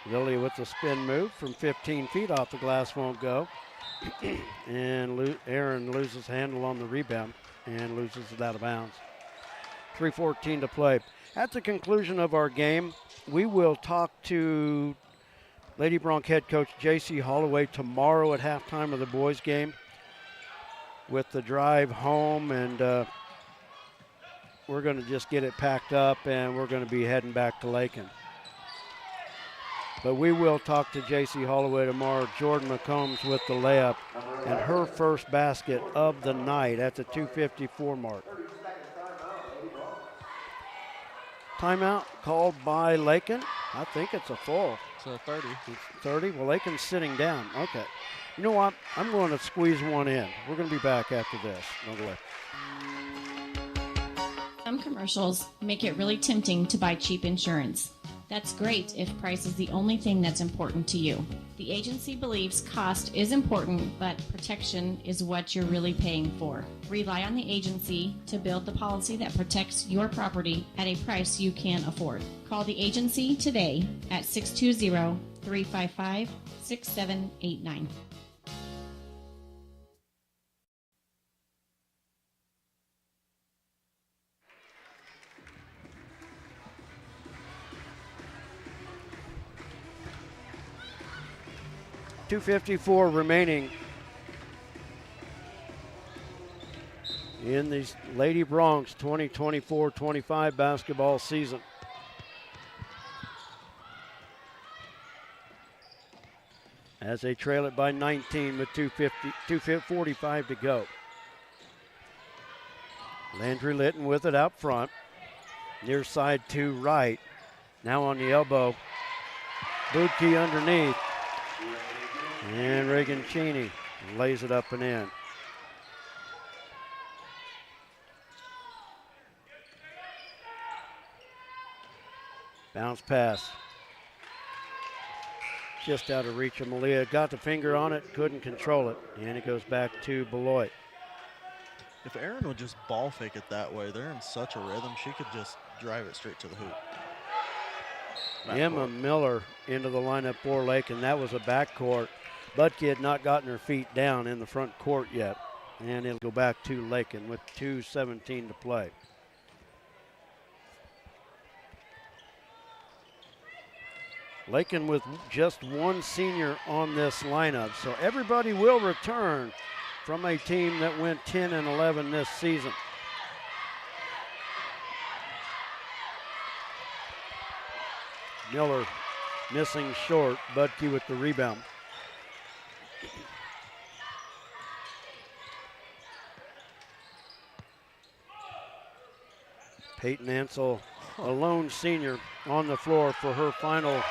Lily with the spin move from 15 feet off the glass won't go. And Aaron loses handle on the rebound and loses it out of bounds. 3:14 to play. At the conclusion of our game, we will talk to Lady Bronc head coach J.C. Holloway tomorrow at halftime of the boys' game with the drive home, and we're going to just get it packed up, and we're going to be heading back to Lakin. But we will talk to J.C. Holloway tomorrow. Jordan McCombs with the layup and her first basket of the night at the 2:54 mark. Timeout called by Lakin. I think it's a full. It's a 30. It's 30. Well, Lakin's sitting down. Okay. You know what? I'm going to squeeze one in. We're going to be back after this. No way. Some commercials make it really tempting to buy cheap insurance. That's great if price is the only thing that's important to you. The agency believes cost is important, but protection is what you're really paying for. Rely on the agency to build the policy that protects your property at a price you can afford. Call the agency today at 620-355-6789. .254 remaining in the Lady Broncs 2024-25 basketball season. As they trail it by 19 with 2:45 to go. Landry Litton with it out front. Near side to right. Now on the elbow. Budke underneath. And Reagan Cheney lays it up and in. Bounce pass. Just out of reach of Malia. Got the finger on it, couldn't control it. And it goes back to Beloit. If Aaron would just ball fake it that way, they're in such a rhythm, she could just drive it straight to the hoop. Emma Miller into the lineup for Lakin. That was a backcourt. Budke had not gotten her feet down in the front court yet. And it'll go back to Lakin with 2:17 to play. Lakin with just one senior on this lineup. So everybody will return from a team that went 10-11 this season. Miller missing short. Budke with the rebound. Peyton Ansel, a lone senior, on the floor for her final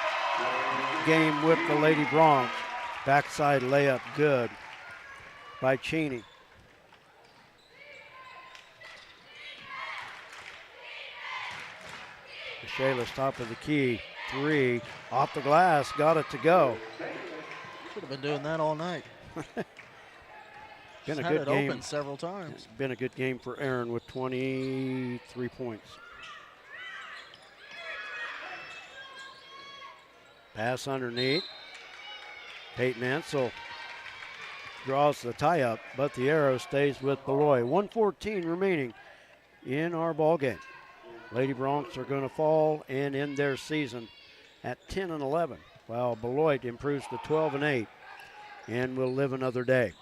game with the Lady Broncs. Backside layup good by Cheney. Shayla's top of the key. Three off the glass, got it to go. Should have been doing that all night. Been a Had good it game. open several times. It's been a good game for Aaron with 23 points. Pass underneath. Peyton Ansel draws the tie up, but the arrow stays with Beloit. 1:14 remaining in our ball game. Lady Broncs are going to fall and end their season at 10-11, while Beloit improves to 12-8 and will live another day.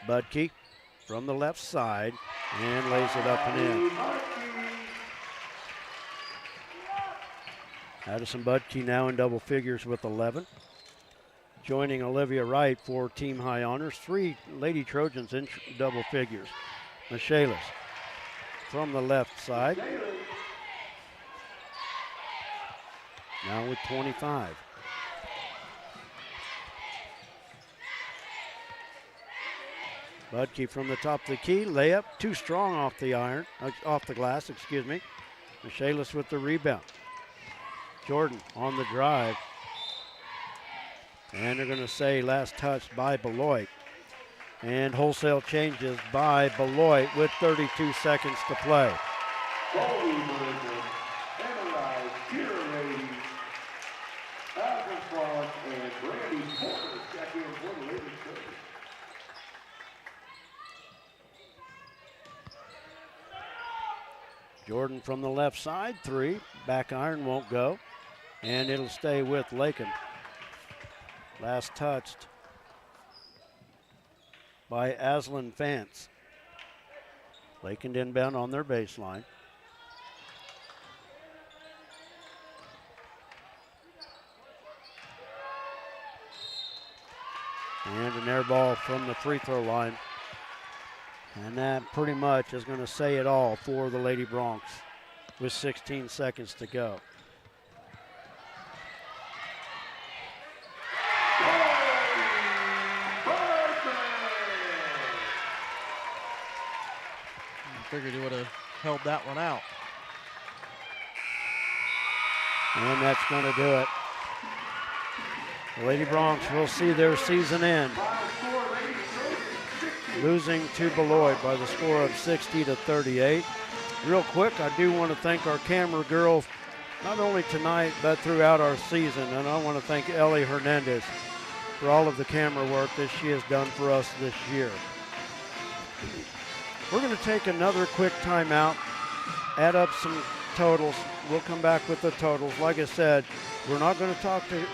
Budke from the left side and lays it up and in. Addison Budke now in double figures with 11. Joining Olivia Wright for team high honors. 3 Lady Trojans in double figures. Michaelis from the left side. Now with 25. Budke from the top of the key, layup, too strong off the glass, excuse me. Michaelis with the rebound. Jordan on the drive. And they're going to say last touch by Beloit. And wholesale changes by Beloit with 32 seconds to play. Jordan from the left side, 3. Back iron won't go, and it'll stay with Lakin. Last touched by Aslan Fance. Lakin inbound on their baseline. And an air ball from the free throw line. And that pretty much is going to say it all for the Lady Broncs with 16 seconds to go. I figured he would have held that one out. And that's going to do it. The Lady Broncs will see their season end, losing to Beloit by the score of 60-38. Real quick, I do want to thank our camera girl, not only tonight, but throughout our season. And I want to thank Ellie Hernandez for all of the camera work that she has done for us this year. We're going to take another quick timeout, add up some totals. We'll come back with the totals. Like I said, we're not going to talk to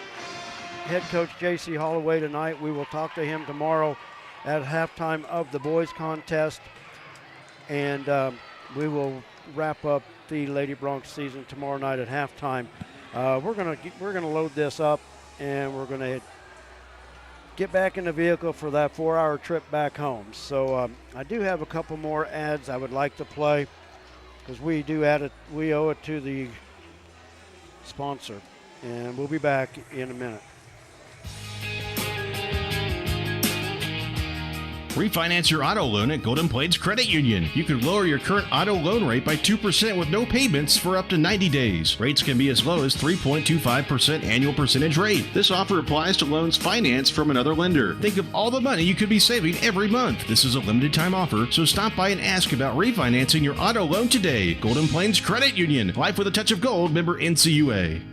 head coach J.C. Holloway tonight. We will talk to him tomorrow at halftime of the boys contest, and we will wrap up the Lady Broncs season tomorrow night at halftime. We're gonna load this up, and we're gonna get back in the vehicle for that 4-hour trip back home. So I do have a couple more ads I would like to play, because we owe it to the sponsor, and we'll be back in a minute. Refinance your auto loan at Golden Plains Credit Union. You could lower your current auto loan rate by 2% with no payments for up to 90 days. Rates can be as low as 3.25% annual percentage rate. This offer applies to loans financed from another lender. Think of all the money you could be saving every month. This is a limited time offer, so stop by and ask about refinancing your auto loan today. Golden Plains Credit Union. Life with a touch of gold. Member NCUA.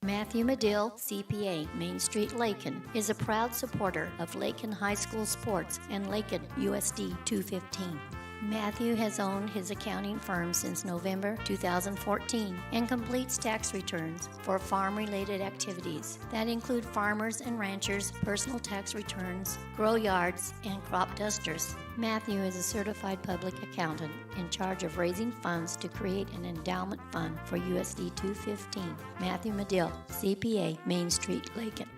Matthew Medill, CPA, Main Street, Lakin, is a proud supporter of Lakin High School sports and Lakin USD 215. Matthew has owned his accounting firm since November 2014 and completes tax returns for farm-related activities that include farmers and ranchers' personal tax returns, grow yards, and crop dusters. Matthew is a certified public accountant in charge of raising funds to create an endowment fund for USD 215. Matthew Medill, CPA, Main Street, Lakin.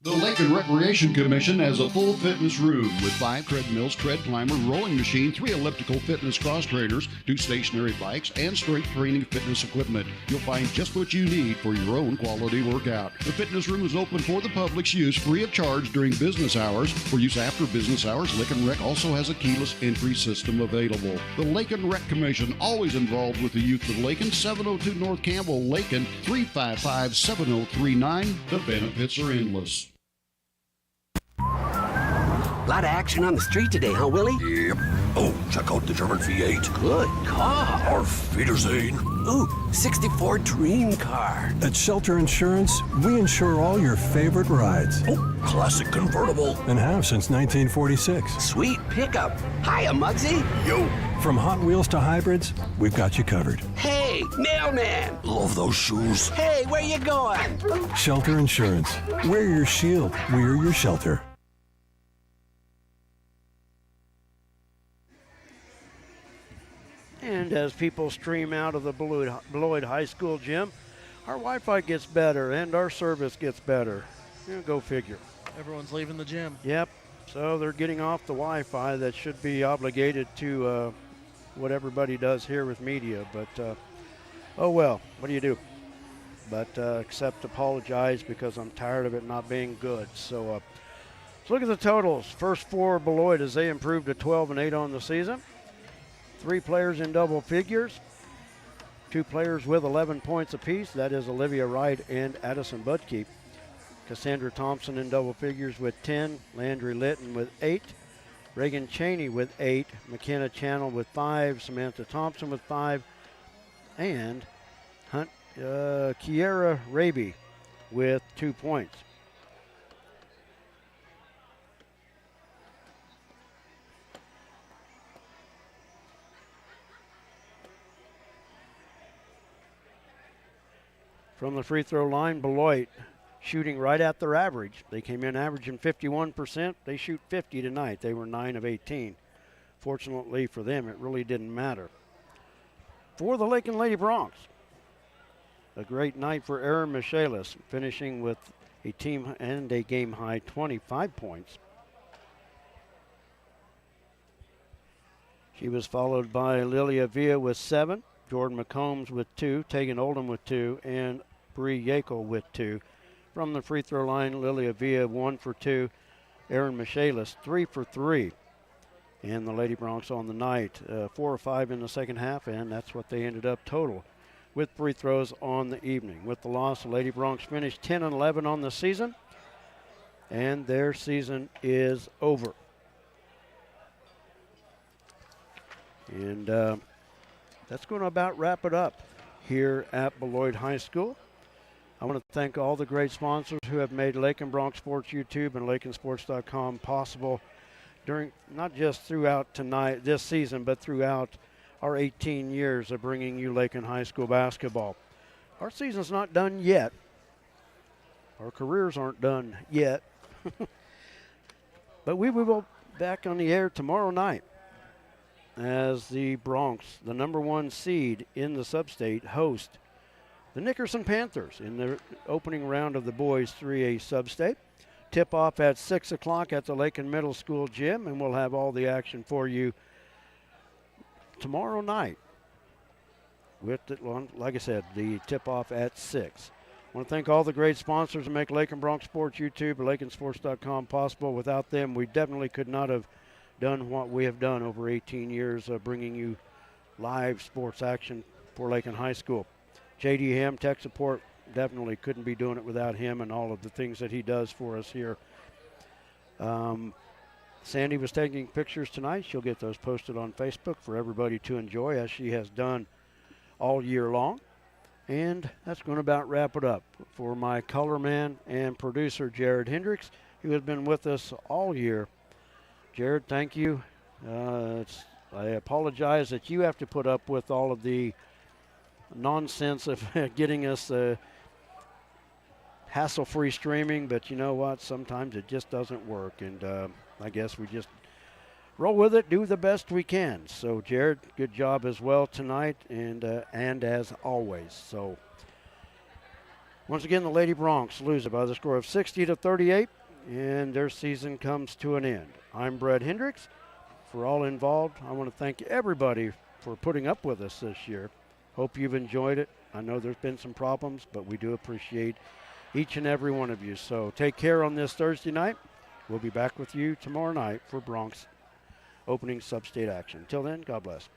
The Lakin Recreation Commission has a full fitness room with 5 treadmills, tread climber, rowing machine, 3 elliptical fitness cross trainers, 2 stationary bikes, and strength training fitness equipment. You'll find just what you need for your own quality workout. The fitness room is open for the public's use free of charge during business hours. For use after business hours, Lakin Rec also has a keyless entry system available. The Lakin Rec Commission, always involved with the youth of Lakin, 702 North Campbell, Lakin, 355-7039. The benefits are endless. Lot of action on the street today, huh, Willie? Yep. Oh, check out the German V8. Good car. Auf Wiedersehen. Ooh, 64 dream car. At Shelter Insurance, we insure all your favorite rides. Oh, classic convertible. And have since 1946. Sweet pickup. Hiya, Muggsy. Yo. From Hot Wheels to hybrids, we've got you covered. Hey, mailman. Love those shoes. Hey, where you going? Shelter Insurance. We're your shield. We're your shelter. And as people stream out of the Beloit High School gym, our Wi-Fi gets better and our service gets better. Go figure. Everyone's leaving the gym. Yep. So they're getting off the Wi-Fi that should be obligated to what everybody does here with media. But, oh well, what do you do? But except apologize, because I'm tired of it not being good. So let's look at the totals. First for Beloit as they improved to 12-8 on the season. 3 players in double figures. Two players with 11 points apiece. That is Olivia Wright and Addison Budke. Cassandra Thompson in double figures with 10. Landry Litton with 8. Reagan Cheney with 8. McKenna Channel with 5. Samantha Thompson with 5. And Kiera Raby with 2 points. From the free throw line, Beloit shooting right at their average. They came in averaging 51%. They shoot 50 tonight. They were 9 of 18. Fortunately for them, it really didn't matter. For the Lakin Lady Broncs, a great night for Erin Michaelis, finishing with a team and a game high 25 points. She was followed by Lilia Villa with 7, Jordan McCombs with 2, Tegan Oldham with 2, and Bree Yakel with 2. From the free throw line, Lilia Villa 1 for 2, Erin Michaelis 3 for 3. And the Lady Broncs on the night, 4 or 5 in the second half, and that's what they ended up total with free throws on the evening. With the loss, the Lady Broncs finished 10 and 11 on the season, and their season is over. And that's going to about wrap it up here at Beloit High School. I want to thank all the great sponsors who have made Lakin Bronx Sports YouTube and LakinSports.com possible during, not just throughout tonight, this season, but throughout our 18 years of bringing you Lakin High School basketball. Our season's not done yet. Our careers aren't done yet. But we will be back on the air tomorrow night as the Broncs, the number 1 seed in the sub-state, host the Nickerson Panthers in the opening round of the boys 3A sub-state. Tip-off at 6 o'clock at the Lakin Middle School gym, and we'll have all the action for you tomorrow night. With, like I said, the tip-off at 6. I want to thank all the great sponsors that make Lakin Bronx Sports YouTube and LakinSports.com possible. Without them, we definitely could not have done what we have done over 18 years of bringing you live sports action for Lakin High School. J.D. Ham, tech support, definitely couldn't be doing it without him and all of the things that he does for us here. Sandy was taking pictures tonight. She'll get those posted on Facebook for everybody to enjoy, as she has done all year long. And that's going to about wrap it up. For my color man and producer, Jared Hendricks, who has been with us all year. Jared, thank you. I apologize that you have to put up with all of the nonsense of getting us hassle-free streaming, but you know what? Sometimes it just doesn't work, and I guess we just roll with it, do the best we can. So, Jared, good job as well tonight, and as always. So, once again, the Lady Broncs lose it by the score of 60-38, and their season comes to an end. I'm Brett Hendricks. For all involved, I want to thank everybody for putting up with us this year. Hope you've enjoyed it. I know there's been some problems, but we do appreciate each and every one of you. So take care on this Thursday night. We'll be back with you tomorrow night for Bronx opening sub-state action. Until then, God bless.